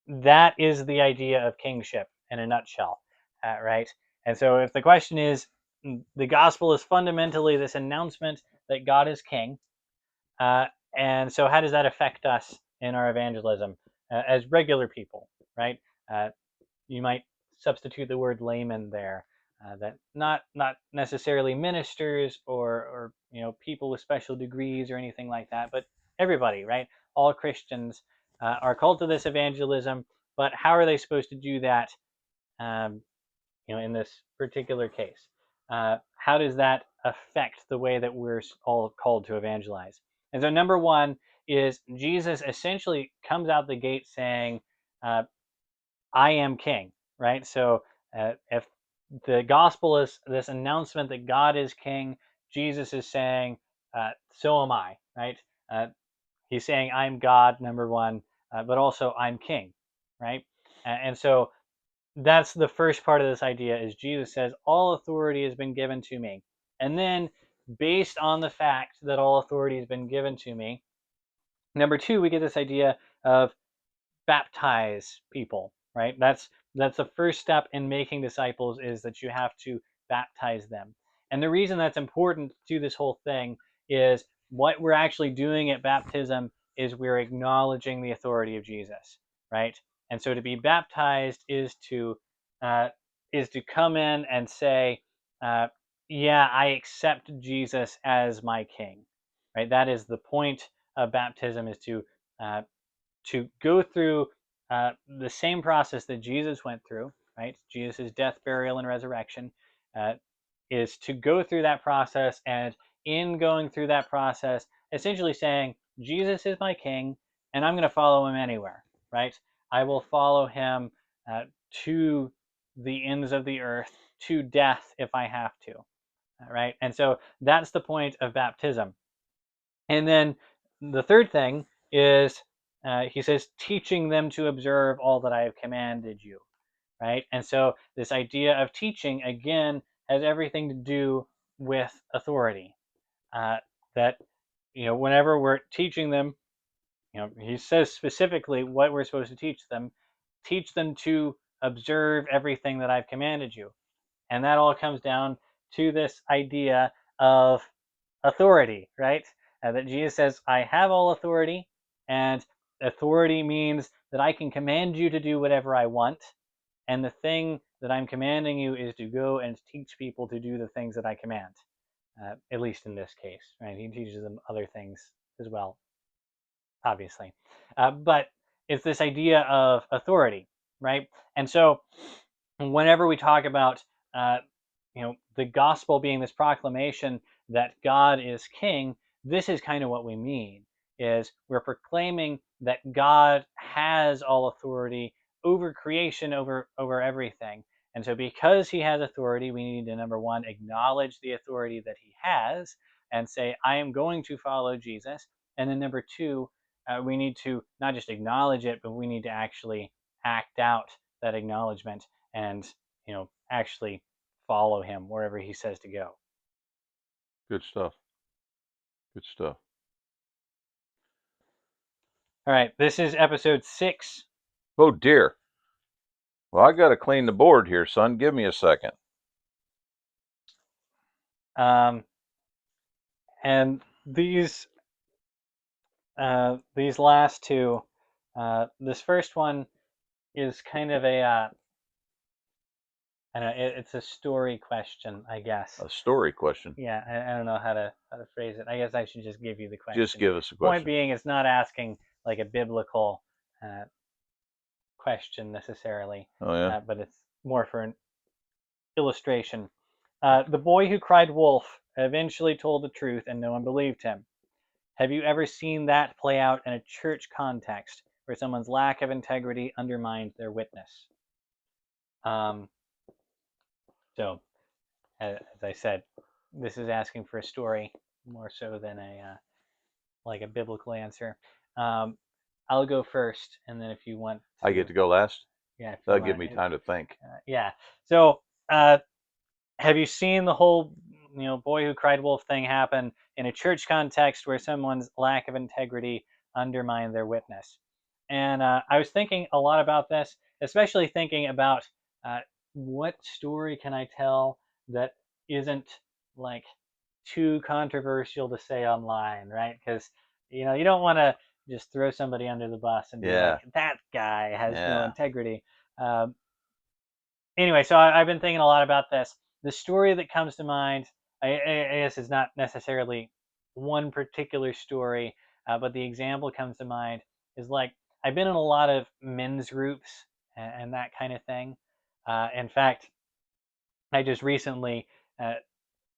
that is the idea of kingship in a nutshell, right? And so, if the question is, the gospel is fundamentally this announcement that God is king, uh, and so how does that affect us in our evangelism as regular people, right? Uh, you might substitute the word layman there. That not necessarily ministers or people with special degrees or anything like that, but everybody, right? All Christians are called to this evangelism, but how are they supposed to do that? Um, in this particular case, how does that affect the way that we're all called to evangelize? And so, number one is Jesus essentially comes out the gate saying, uh, I am king, right? So if the gospel is this announcement that God is king, Jesus is saying, so am I, right? Uh, he's saying, I'm God, number one, but also I'm king, right? And so that's the first part of this idea is Jesus says, all authority has been given to me. And then based on the fact that all authority has been given to me, number two, we get this idea of baptize people, right? That's the first step in making disciples is that you have to baptize them. And the reason that's important to this whole thing is what we're actually doing at baptism is we're acknowledging the authority of Jesus, right? And so to be baptized uh, is to come in and say, uh, "Yeah, I accept Jesus as my King." Right? That is the point of baptism is uh, to go through the same process that Jesus went through, right? Jesus' death, burial, and resurrection uh, is to go through that process, and in going through that process, essentially saying, Jesus is my king, and I'm going to follow him anywhere, right? I will follow him to the ends of the earth, to death if I have to, right? And so that's the point of baptism. And then the third thing is he says, teaching them to observe all that I have commanded you, right? And so this idea of teaching, again, has everything to do with authority. That, whenever we're teaching them, he says specifically what we're supposed to teach them to observe everything that I've commanded you. And that all comes down to this idea of authority, right? That Jesus says, I have all authority, and authority means that I can command you to do whatever I want. And the thing that I'm commanding you is to go and teach people to do the things that I command, at least in this case, right? He teaches them other things as well, obviously. But it's this idea of authority, right? And so whenever we talk about uh, the gospel being this proclamation that God is king, this is kind of what we mean is we're proclaiming that God has all authority over creation, over everything, And so, because he has authority, we need to, number one, acknowledge the authority that he has and say, I am going to follow Jesus. And then, number two, we need to not just acknowledge it, but we need to actually act out that acknowledgement and, actually follow him wherever he says to go. Good stuff. Good stuff. All right, this is episode 6. Oh dear. Well, I got to clean the board here, son. Give me a second. And these last two, this first one is kind of I don't know, it's a story question, I guess. A story question. Yeah, I don't know how to phrase it. I guess I should just give you the Just question. give us a Point question. being, it's not asking like a biblical uh, question necessarily, Oh yeah. but it's more for an illustration. The boy who cried wolf eventually told the truth, and no one believed him. Have you ever seen that play out in a church context where someone's lack of integrity undermined their witness? Um, so, as I said, this is asking for a story more so than a biblical answer. I'll go first, and then if you want to, I get to go last. yeah, if you That'll give want, me time to think. yeah. So, have you seen the whole boy who cried wolf thing happen in a church context where someone's lack of integrity undermined their witness? And I was thinking a lot about this, especially thinking about uh, what story can I tell that isn't like too controversial to say online, right? Because you don't want to just throw somebody under the bus and be like, Yeah. that guy has no Yeah. integrity. Um, anyway, so I've been thinking a lot about this. The story that comes to mind, I guess, is not necessarily one particular story, but the example comes to mind is like I've been in a lot of men's groups and that kind of thing. In fact, I just recently uh,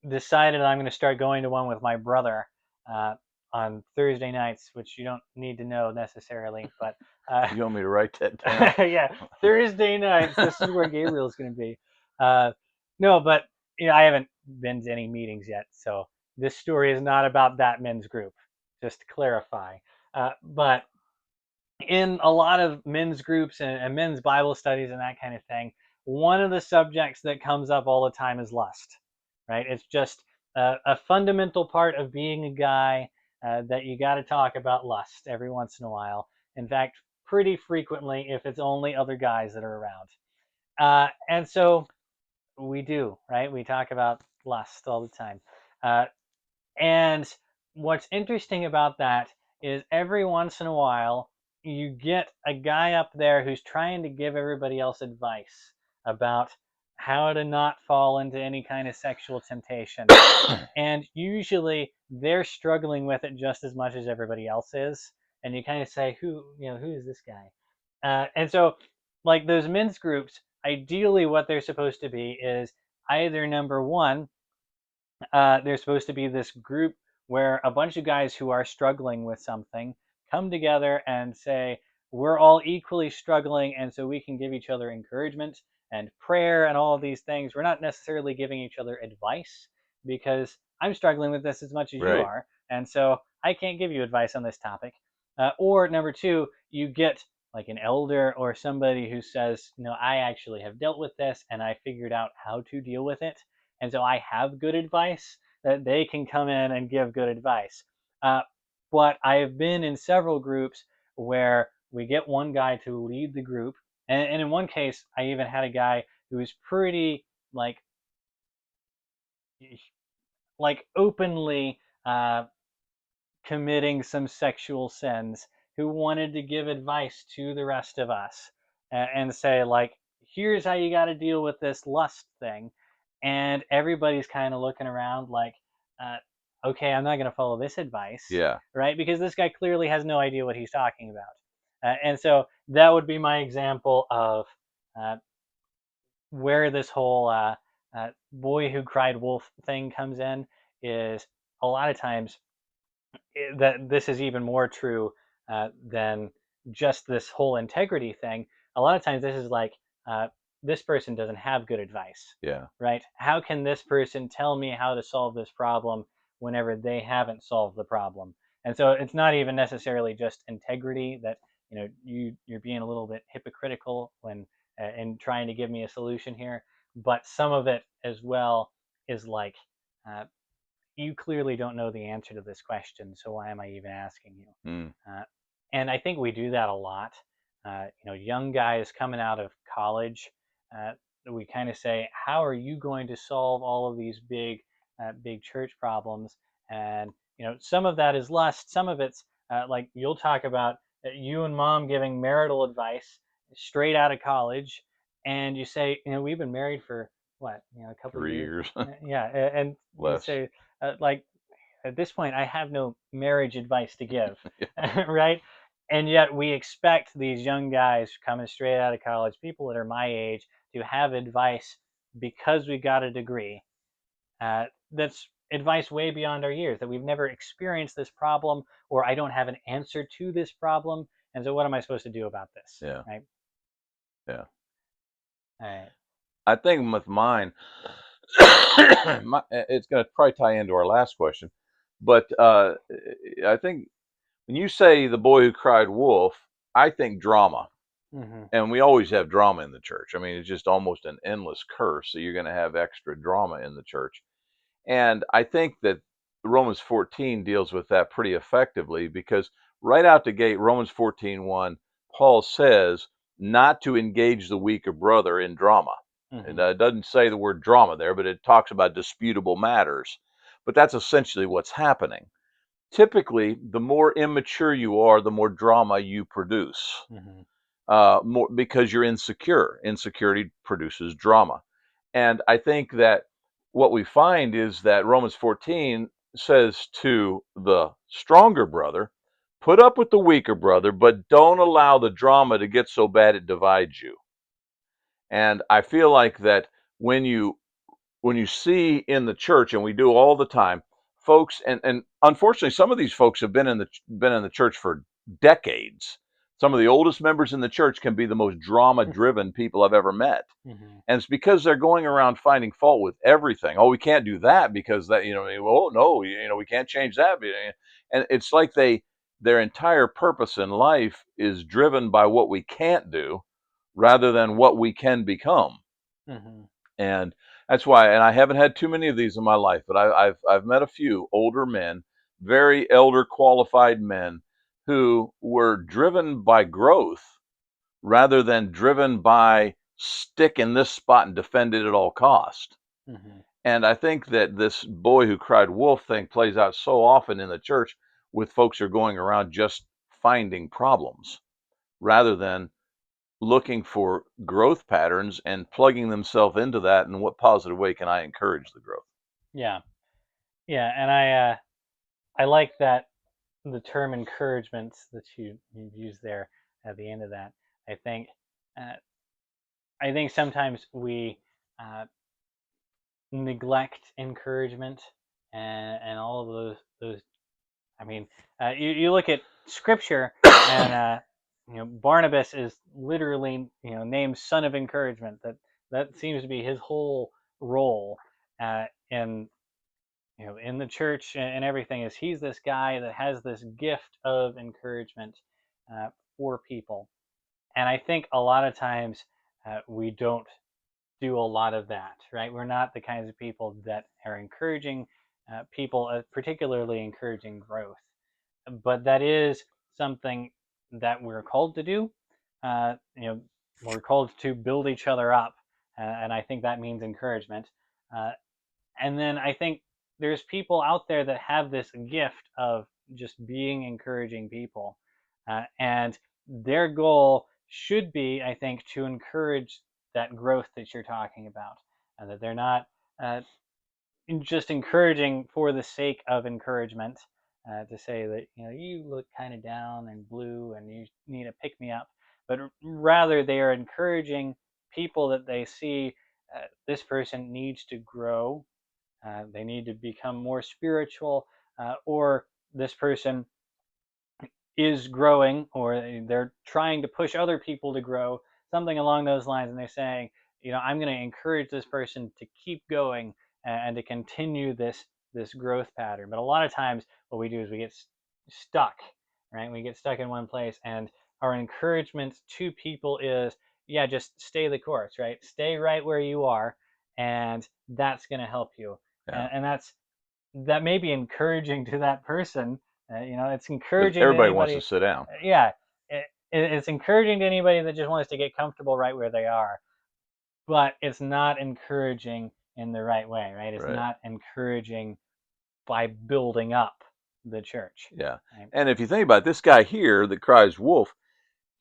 decided I'm going to start going to one with my brother uh, on Thursday nights, which you don't need to know necessarily, but You want me to write that down? yeah, Thursday nights. This is where Gabriel's going to be. Uh, no, but I haven't been to any meetings yet, so this story is not about that men's group. Just to clarify, but in a lot of men's groups and men's Bible studies and that kind of thing, one of the subjects that comes up all the time is lust, right? It's just a fundamental part of being a guy that you got to talk about lust every once in a while. In fact, pretty frequently if it's only other guys that are around. And so we do, right? We talk about lust all the time. Uh, and what's interesting about that is every once in a while, you get a guy up there who's trying to give everybody else advice about how to not fall into any kind of sexual temptation. And usually they're struggling with it just as much as everybody else is. And you kind of say, who is this guy? And so, like those men's groups, ideally what they're supposed to be is either number one, there's supposed to be this group where a bunch of guys who are struggling with something come together and say, we're all equally struggling, and so we can give each other encouragement and prayer and all of these things. We're not necessarily giving each other advice because I'm struggling with this as much as you Right. are, and so I can't give you advice on this topic. Or number two, you get like an elder or somebody who says, I actually have dealt with this and I figured out how to deal with it, and so I have good advice that they can come in and give good advice. Uh, but I have been in several groups where we get one guy to lead the group, and in one case, I even had a guy who was pretty like openly committing some sexual sins who wanted to give advice to the rest of us and say like, here's how you got to deal with this lust thing, and everybody's kind of looking around like, uh, okay, I'm not going to follow this advice, Yeah. right? Because this guy clearly has no idea what he's talking about. And so that would be my example of uh, where this whole boy who cried wolf thing comes in. Is a lot of times that this is even more true than just this whole integrity thing. A lot of times, this is like this person doesn't have good advice, Yeah. right? How can this person tell me how to solve this problem whenever they haven't solved the problem? And so it's not even necessarily just integrity that you're being a little bit hypocritical when in trying to give me a solution here, but some of it as well is like, uh, you clearly don't know the answer to this question, so why am I even asking you? Mm. Uh, and I think we do that a lot. Young guys coming out of college, uh, we kind of say, "How are you going to solve all of these big church problems?" And some of that is lust. Some of it's like you'll talk about you and mom giving marital advice straight out of college, and you say, we've been married for what, a couple of 3 years. years Yeah, and you less. say, like, at this point, I have no marriage advice to give, Yeah. right? And yet we expect these young guys coming straight out of college, people that are my age, to have advice because we got a degree. That's advice way beyond our years, that we've never experienced this problem, or I don't have an answer to this problem. And so what am I supposed to do about this? Yeah. Right? Yeah. All right. I think with mine, it's going to probably tie into our last question, but I think when you say the boy who cried wolf, I think drama. Mm-hmm. And we always have drama in the church. I mean, it's just almost an endless curse. So you're going to have extra drama in the church. And I think that Romans 14 deals with that pretty effectively because right out the gate, Romans 14:1, Paul says not to engage the weaker brother in drama. And Mm-hmm. it doesn't say the word drama there, but it talks about disputable matters. But that's essentially what's happening. Typically, the more immature you are, the more drama you produce. Mm-hmm. More because you're insecure. Insecurity produces drama. And I think that what we find is that Romans 14 says to the stronger brother, put up with the weaker brother, but don't allow the drama to get so bad it divides you. And I feel like that when you see in the church, and we do all the time, folks, and unfortunately, some of these folks have been in the church for decades. Some of the oldest members in the church can be the most drama-driven people I've ever met, Mm-hmm. and it's because they're going around finding fault with everything. Oh, we can't do that because that, well, no, we can't change that, and it's like their entire purpose in life is driven by what we can't do, rather than what we can become. Mm-hmm. And that's why, and I haven't had too many of these in my life, but I've met a few older men, very elder qualified men, who were driven by growth rather than driven by stick in this spot and defend it at all cost. Mm-hmm. And I think that this boy who cried wolf thing plays out so often in the church with folks who are going around just finding problems rather than looking for growth patterns and plugging themselves into that. In what positive way can I encourage the growth? Yeah. Yeah. And I like that, the term encouragement that you use there at the end of that. I think uh, I think sometimes we uh, neglect encouragement, and all of those. I mean, you look at scripture, and Barnabas is literally named son of encouragement. That seems to be his whole role in in the church and everything, is he's this guy that has this gift of encouragement for people. And I think a lot of times we don't do a lot of that, right? We're not the kinds of people that are encouraging people, particularly encouraging growth. But that is something that we're called to do. Uh, you know, we're called to build each other up, and I think that means encouragement. Uh, and then I think there's people out there that have this gift of just being encouraging people, and their goal should be, I think, to encourage that growth that you're talking about, and that they're not uh, just encouraging for the sake of encouragement, to say that you look kind of down and blue and you need a pick me up, but rather they are encouraging people that they see, this person needs to grow, they need to become more spiritual, or this person is growing, or they're trying to push other people to grow, something along those lines. And they're saying, I'm going to encourage this person to keep going and to continue this growth pattern. But a lot of times, what we do is we get stuck, right? We get stuck in one place, and our encouragement to people is, yeah, just stay the course, right? Stay right where you are, and that's going to help you. Yeah. And that may be encouraging to that person. It's Because encouraging to everybody wants to anybody. sit down. Yeah, it's encouraging to anybody that just wants to get comfortable right where they are. But it's not encouraging in the right way, right? It's Right. not encouraging by building up the church, Yeah. right? And if you think about it, this guy here that cries wolf,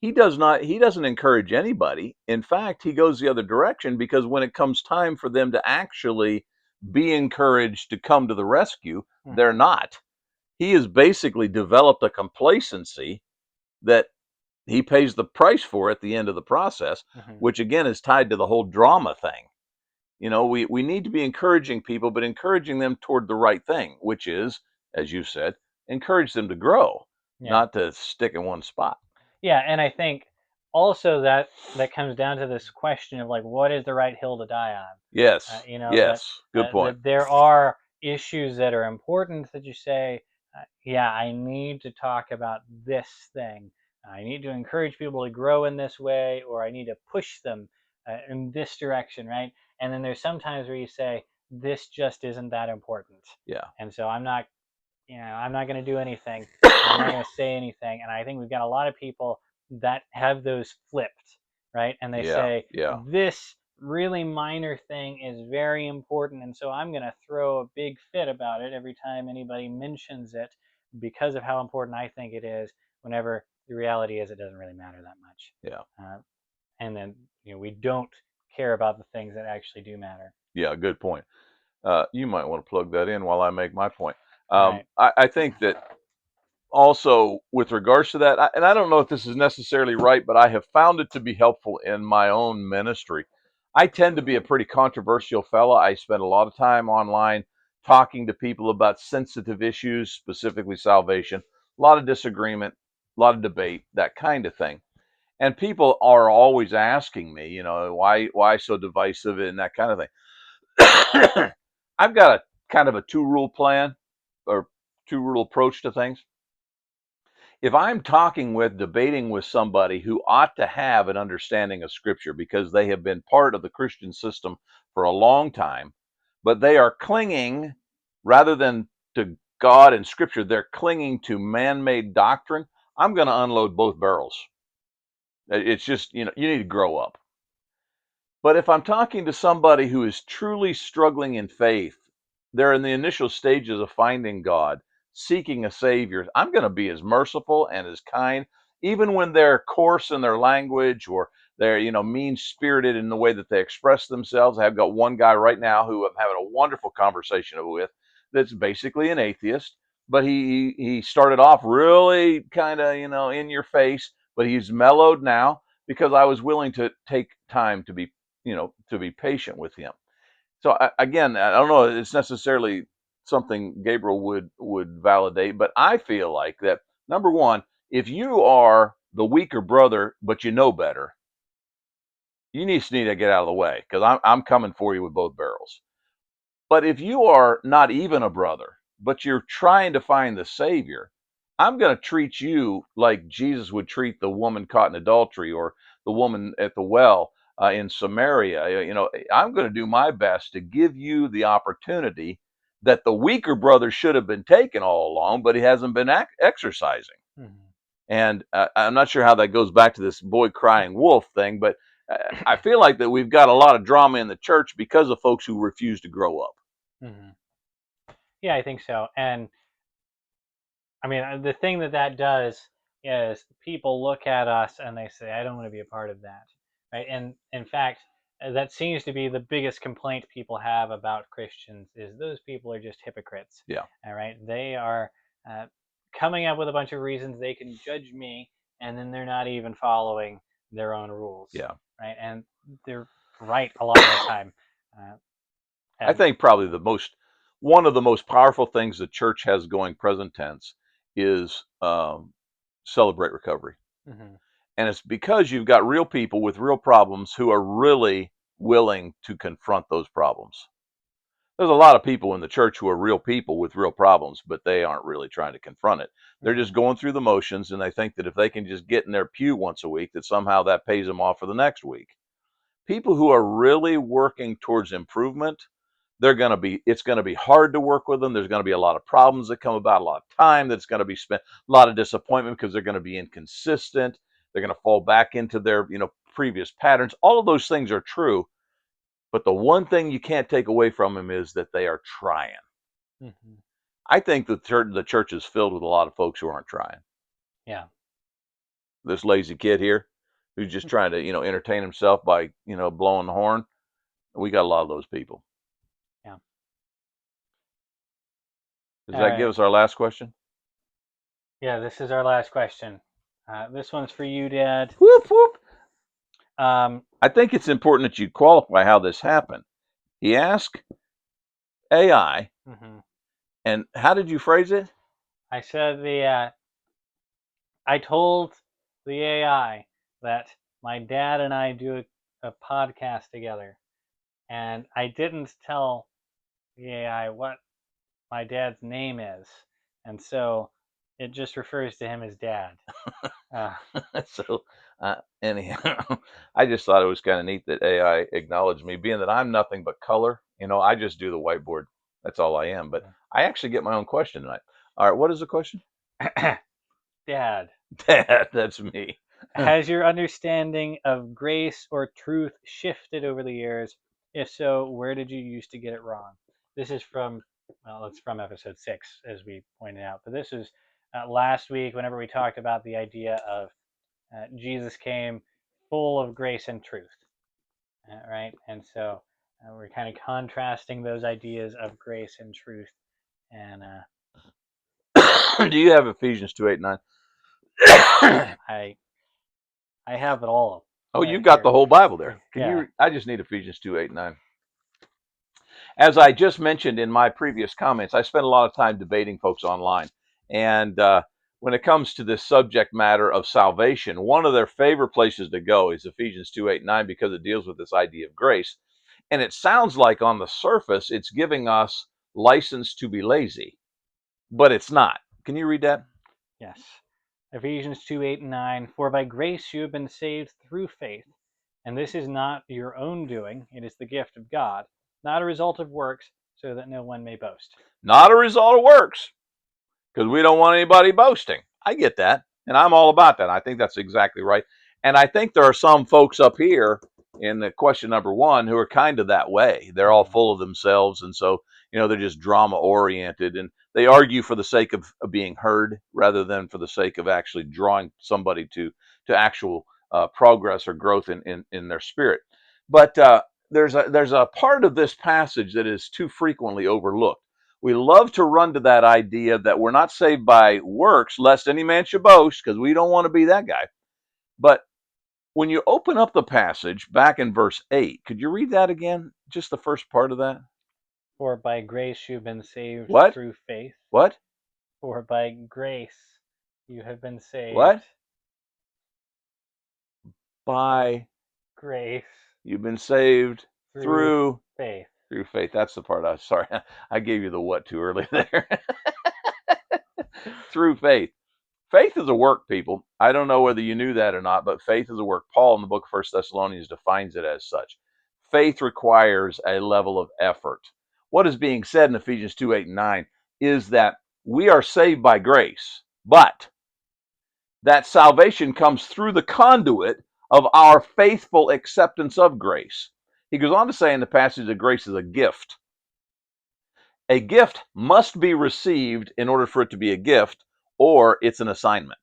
he doesn't encourage anybody. In fact, he goes the other direction, because when it comes time for them to actually be encouraged to come to the rescue, they're Mm-hmm. not. He has basically developed a complacency that he pays the price for at the end of the process, Mm-hmm. which again is tied to the whole drama thing. We need to be encouraging people, but encouraging them toward the right thing, which is, as you said, encourage them to grow, Yeah. not to stick in one spot. Yeah, and I think also that comes down to this question of like, what is the right hill to die on? Yes, That yes, good point. that there are issues that are important that you say, yeah, I need to talk about this thing. I need to encourage people to grow in this way, or I need to push them in this direction, right? And then there's sometimes where you say, this just isn't that important, Yeah, and so I'm not going to do anything. I'm not going to say anything. And I think we've got a lot of people that have those flipped, right? And they yeah, say, yeah, this really minor thing is very important. And so I'm going to throw a big fit about it every time anybody mentions it because of how important I think it is, whenever the reality is it doesn't really matter that much. yeah, And then, we don't care about the things that actually do matter. yeah. Good point. You might want to plug that in while I make my point. Right. I think that also, with regards to that, and I don't know if this is necessarily right, but I have found it to be helpful in my own ministry. I tend to be a pretty controversial fella. I spend a lot of time online talking to people about sensitive issues, specifically salvation, a lot of disagreement, a lot of debate, that kind of thing. And people are always asking me, why so divisive and that kind of thing. I've got a kind of a two rule plan, or two rule approach to things. If I'm debating with somebody who ought to have an understanding of Scripture because they have been part of the Christian system for a long time, but they are clinging, rather than to God and Scripture, they're clinging to man made doctrine, I'm going to unload both barrels. It's just, you need to grow up. But if I'm talking to somebody who is truly struggling in faith, they're in the initial stages of finding God, seeking a Savior, I'm going to be as merciful and as kind, even when they're coarse in their language, or they're, mean spirited in the way that they express themselves. I've got one guy right now who I'm having a wonderful conversation with that's basically an atheist, but he started off really kind of, in your face, but he's mellowed now because I was willing to take time to be patient with him. So again, I don't know, it's necessarily something Gabriel would validate, but I feel like that, number one, if you are the weaker brother but you know better, you need to get out of the way, because I'm coming for you with both barrels. But if you are not even a brother, but you're trying to find the Savior, I'm going to treat you like Jesus would treat the woman caught in adultery, or the woman at the well in Samaria. I'm going to do my best to give you the opportunity that the weaker brother should have been taking all along, but he hasn't been exercising. Mm-hmm. And I'm not sure how that goes back to this boy crying wolf thing, but I feel like that we've got a lot of drama in the church because of folks who refuse to grow up. Mm-hmm. Yeah, I think so. And I mean, the thing that does is people look at us and they say, I don't want to be a part of that. Right. And in fact, that seems to be the biggest complaint people have about Christians is those people are just hypocrites. Yeah. All right. They are uh, coming up with a bunch of reasons they can judge me, and then they're not even following their own rules. Yeah. Right. And they're right a lot of the time. Uh, I and think probably one of the most powerful things the church has going, present tense, is celebrate recovery. mhm, And it's because you've got real people with real problems who are really willing to confront those problems. There's a lot of people in the church who are real people with real problems, but they aren't really trying to confront it. They're just Mm-hmm. going through the motions, and they think that if they can just get in their pew once a week, that somehow that pays them off for the next week. People who are really working towards improvement, it's going to be hard to work with them. There's going to be a lot of problems that come about, a lot of time that's going to be spent, a lot of disappointment because they're going to be inconsistent. They're going to fall back into their, previous patterns. All of those things are true. But the one thing you can't take away from them is that they are trying. Mm-hmm. I think the church is filled with a lot of folks who aren't trying. Yeah. This lazy kid here who's just trying to, entertain himself by, blowing the horn. We got a lot of those people. Yeah. Does All that give right. us our last question? Yeah, this is our last question. This one's for you, Dad. Whoop, whoop. Um, I think it's important that you qualify how this happened. He asked AI, mhm. and how did you phrase it? I said I told the AI that my dad and I do a podcast together, and I didn't tell the AI what my dad's name is, and so it just refers to him as Dad. Uh, So, anyhow, I just thought it was kind of neat that AI acknowledged me, being that I'm nothing but color. I just do the whiteboard. That's all I am. But I actually get my own question tonight. All right, what is the question? Dad, Dad, that's me. has your understanding of grace or truth shifted over the years? If so, where did you used to get it wrong? This is from, well, it's from episode 6, as we pointed out. But this is last week, whenever we talked about the idea of Jesus came full of grace and truth, right? And so we're kind of contrasting those ideas of grace and truth. And Do you have Ephesians 2:8-9? I I have it all Oh, you've got here. the whole Bible there. Yeah. I just need Ephesians 2:8-9. As I just mentioned in my previous comments, I spend a lot of time debating folks online. And when it comes to this subject matter of salvation, one of their favorite places to go is Ephesians 2:8-9 because it deals with this idea of grace. And it sounds like on the surface, it's giving us license to be lazy, but it's not. Can you read that? Yes. Ephesians 2:8 and 9. For by grace you have been saved through faith, and this is not your own doing, it is the gift of God, not a result of works, so that no one may boast. Not a result of works, because we don't want anybody boasting. I get that. And I'm all about that. I think that's exactly right. And I think there are some folks up here in the question number 1 who are kind of that way. They're all Mm-hmm. full of themselves. And so, they're just drama oriented and they argue for the sake of being heard rather than for the sake of actually drawing somebody to actual progress or growth in their spirit. But there's a part of this passage that is too frequently overlooked. We love to run to that idea that we're not saved by works, lest any man should boast, because we don't want to be that guy. But when you open up the passage back in verse 8, could you read that again? Just the first part of that? For by grace you have been saved What? through faith. What? For by grace you have been saved. What? By Grace you've been saved through through faith. through faith. That's the part I was sorry. I gave you the what too early there. Through faith. Faith is a work, people. I don't know whether you knew that or not, but faith is a work. Paul in the book of 1 Thessalonians defines it as such. Faith requires a level of effort. What is being said in Ephesians 2:8-9 is that we are saved by grace, but that salvation comes through the conduit of our faithful acceptance of grace. He goes on to say in the passage that grace is a gift. A gift must be received in order for it to be a gift, or it's an assignment.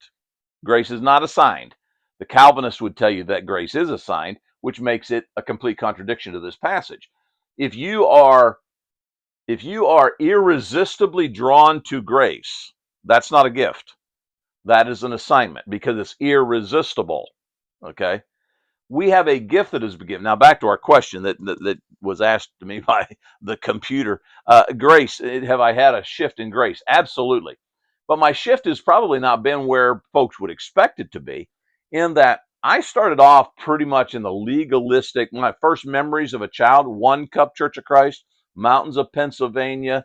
Grace is not assigned. The Calvinist would tell you that grace is assigned, which makes it a complete contradiction to this passage. If you are irresistibly drawn to grace, that's not a gift. That is an assignment because it's irresistible. Okay? We have a gift that has been given. Now, back to our question that was asked to me by the computer. Grace, have I had a shift in grace? Absolutely. But my shift has probably not been where folks would expect it to be, in that I started off pretty much in the legalistic. My first memories of a child, One Cup Church of Christ, mountains of Pennsylvania,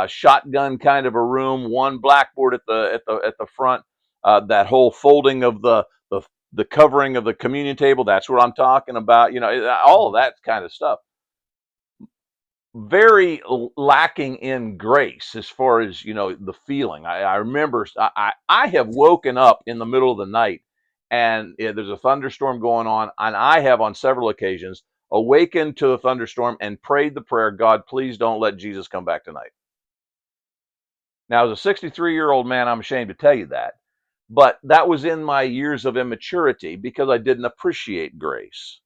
shotgun kind of a room, one blackboard at the front. That whole folding of the covering of the communion table. That's what I'm talking about. All of Mhm. that kind of stuff. Very lacking in grace as far as the feeling. I remember I have woken up in the middle of the night, and there's a thunderstorm going on, and I have on several occasions awakened to the thunderstorm and prayed the prayer, God, please don't let Jesus come back tonight. Now, as a 63-year-old man, I'm ashamed to tell you that, but that was in my years of immaturity because I didn't appreciate grace.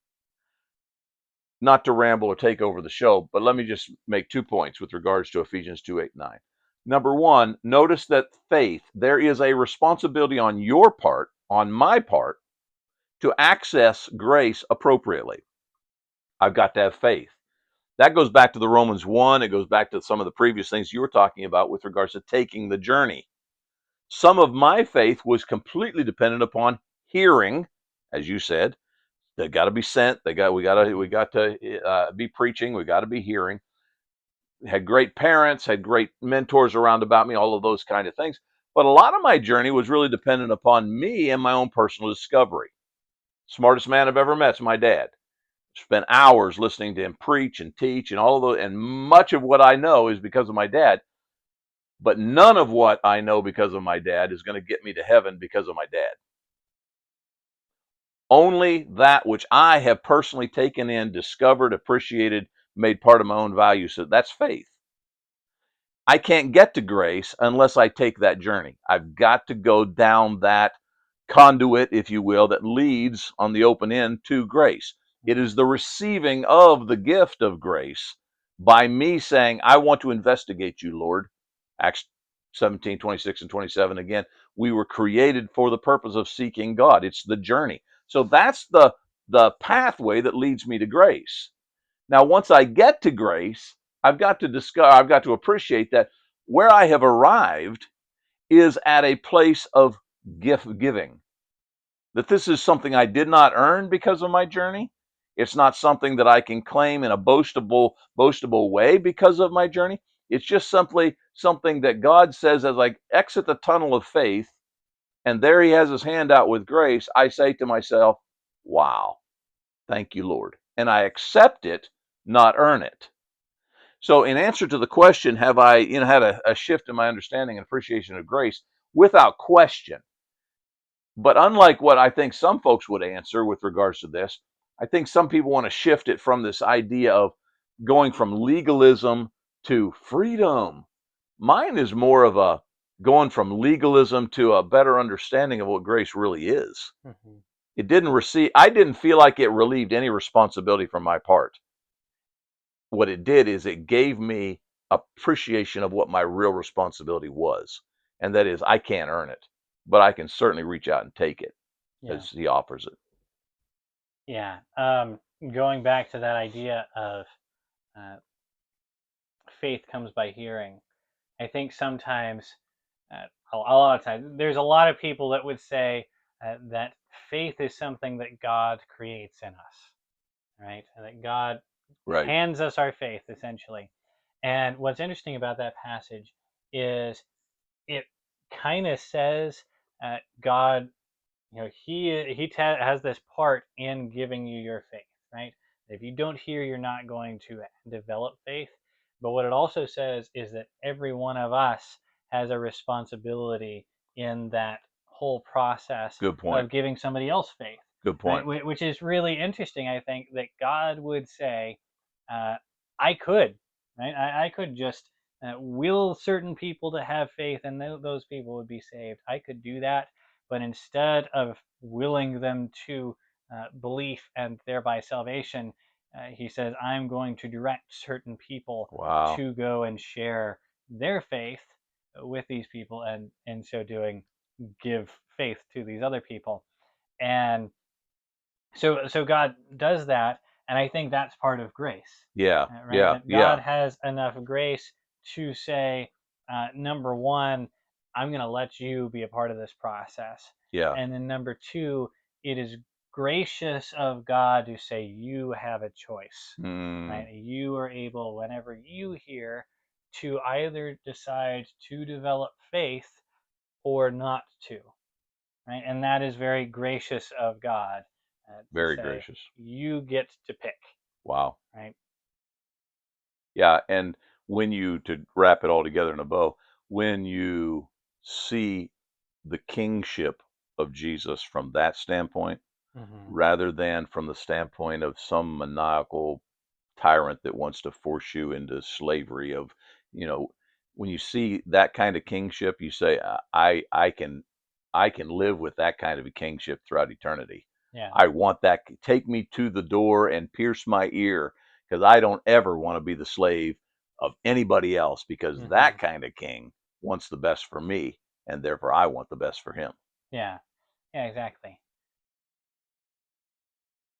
Not to ramble or take over the show, but let me just make 2 points with regards to Ephesians 2:8-9. Number one, notice that faith, there is a responsibility on your part, on my part, to access grace appropriately. I've got to have faith. That goes back to the Romans 1. It goes back to some of the previous things you were talking about with regards to taking the journey. Some of my faith was completely dependent upon hearing, as you said. They got to be sent. We Mhm. got to be preaching. We got to be hearing. Had great parents, had great mentors around about me, all of those kind of things. But a lot of my journey was really dependent upon me and my own personal discovery. Smartest man I've ever met is my dad. Spent hours listening to him preach and teach, and all of those, and much of what I know is because of my dad. But none of what I know because of my dad is going to get me to heaven because of my dad. Only that which I have personally taken in, discovered, appreciated, made part of my own value. So that's faith. I can't get to grace unless I take that journey. I've got to go down that conduit, if you will, that leads on the open end to grace. It is Mhm. the receiving of the gift of grace by me saying, I want to investigate you, Lord. Acts 17:26 and 27 again. We were created for the purpose of seeking God. It's the journey. So that's the pathway that leads me to grace. Now, once I get to grace, I've got to discover, I've got to appreciate that where I have arrived is at a place of gift giving. That this is something I did not earn because of my journey. It's not something that I can claim in a boastable way because of my journey. It's just simply something that God says as I exit the tunnel of faith, and there He has His hand out with grace. I say to myself, "Wow, thank you, Lord," and I accept it, not earn it. So, in answer to the question, have I, had a shift in my understanding and appreciation of grace? Without question. But unlike what I think some folks would answer with regards to this, I think some people want to shift it from this idea of going from legalism to freedom. Mine is more of a going from legalism to a better understanding of what grace really is. Mhm. I didn't feel like it relieved any responsibility from my part. What it did is it gave me appreciation of what my real responsibility was. And that is, I can't earn it, but I can certainly reach out and take it Yeah. as He offers it. Yeah. Going back to that idea of uh, faith comes by hearing. I think sometimes, a lot of times, there's a lot of people that would say that faith is something that God creates in us, right? And that God Right. hands us our faith, essentially. And what's interesting about that passage is it kind of says God, has this part in giving you your faith, right? If you don't hear, you're not going to develop faith. But what it also says is that every one of us has a responsibility in that whole process Good point. of giving somebody else faith, Good right? point. Which is really interesting. I think that God would say, uh, I could, right? I could just will certain people to have faith, and those people would be saved. I could do that, but instead of willing them to belief and thereby salvation, he says, I'm going to direct certain people Wow. to go and share their faith with these people, and in so doing, give faith to these other people. And so God does that, and I think that's part of grace, Yeah. right? Yeah. That God Yeah. has enough grace to say, number one, I'm going to let you be a part of this process, Yeah. and then number two, it is gracious of God to say you have a choice, Mm, right? You are able, whenever you hear, to either decide to develop faith or not to, right? And that is very gracious of God to very say gracious. you get to pick, Wow. right? Yeah, and to wrap it all together in a bow, when you see the kingship of Jesus from that standpoint, Mm-hmm. rather than from the standpoint of some maniacal tyrant that wants to force you into slavery of, you know, when you see that kind of kingship, you say, I can live with that kind of a kingship throughout eternity. Yeah. I want that. Take me to the door and pierce my ear, because I don't ever want to be the slave of anybody else, because Mm-hmm. that kind of king wants the best for me, and therefore I want the best for him. Yeah. Yeah. Exactly.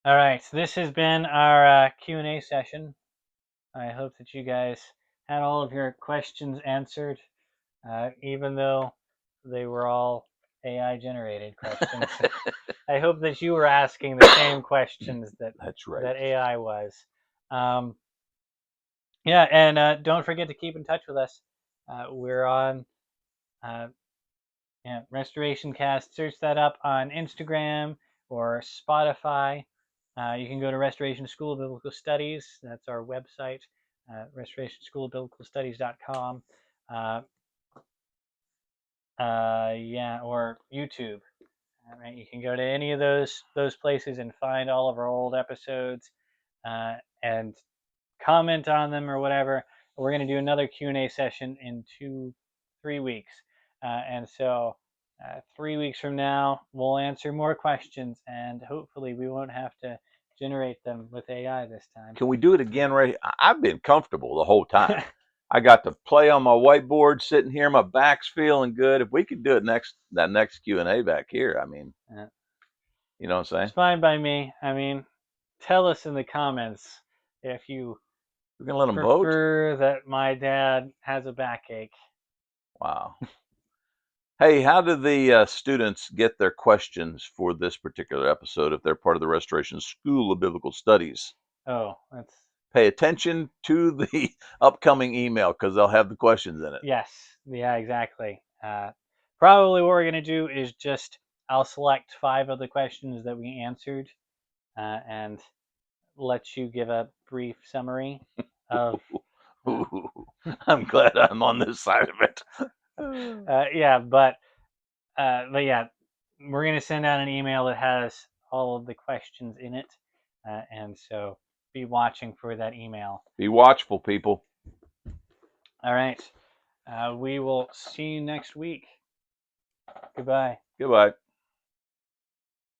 All right. So this has been our Q&A session. I hope that you guys had all of your questions answered, even though they were all AI generated questions. I hope that you were asking the same questions That's right. that AI was. Um, yeah, and don't forget to keep in touch with us. We're on uh, yeah, Restoration Cast. Search that up on Instagram or Spotify. You can go to Restoration School of Biblical Studies. That's our website, restorationschoolofbiblicalstudies.com. Yeah, or YouTube. All right, you can go to any of those places and find all of our old episodes and comment on them or whatever. We're going to do another Q&A session in 3 weeks, and so 3 weeks from now we'll answer more questions, and hopefully we won't have to generate them with AI this time. Can we do it again? Right? I've been comfortable the whole time. I got to play on my whiteboard, sitting here. My back's feeling good. If we could do it that next Q&A back here, I mean, Yeah. you know what I'm It's saying? fine by me. I mean, tell us in the comments if you We're gonna let them vote. prefer that my dad has a backache. Wow. Hey, how do the students get their questions for this particular episode if they're part of the Restoration School of Biblical Studies? Oh, that's Pay attention to the upcoming email, because they'll have the questions in it. yes, yeah, exactly. Probably what we're gonna do is just I'll select 5 of the questions that we answered and let you give a brief summary of. Uh, Ooh, I'm glad I'm on this side of it. yeah, but yeah, we're gonna send out an email that has all of the questions in it, and so be watching for that email. Be watchful, people. All right, we will see you next week. Goodbye. Goodbye.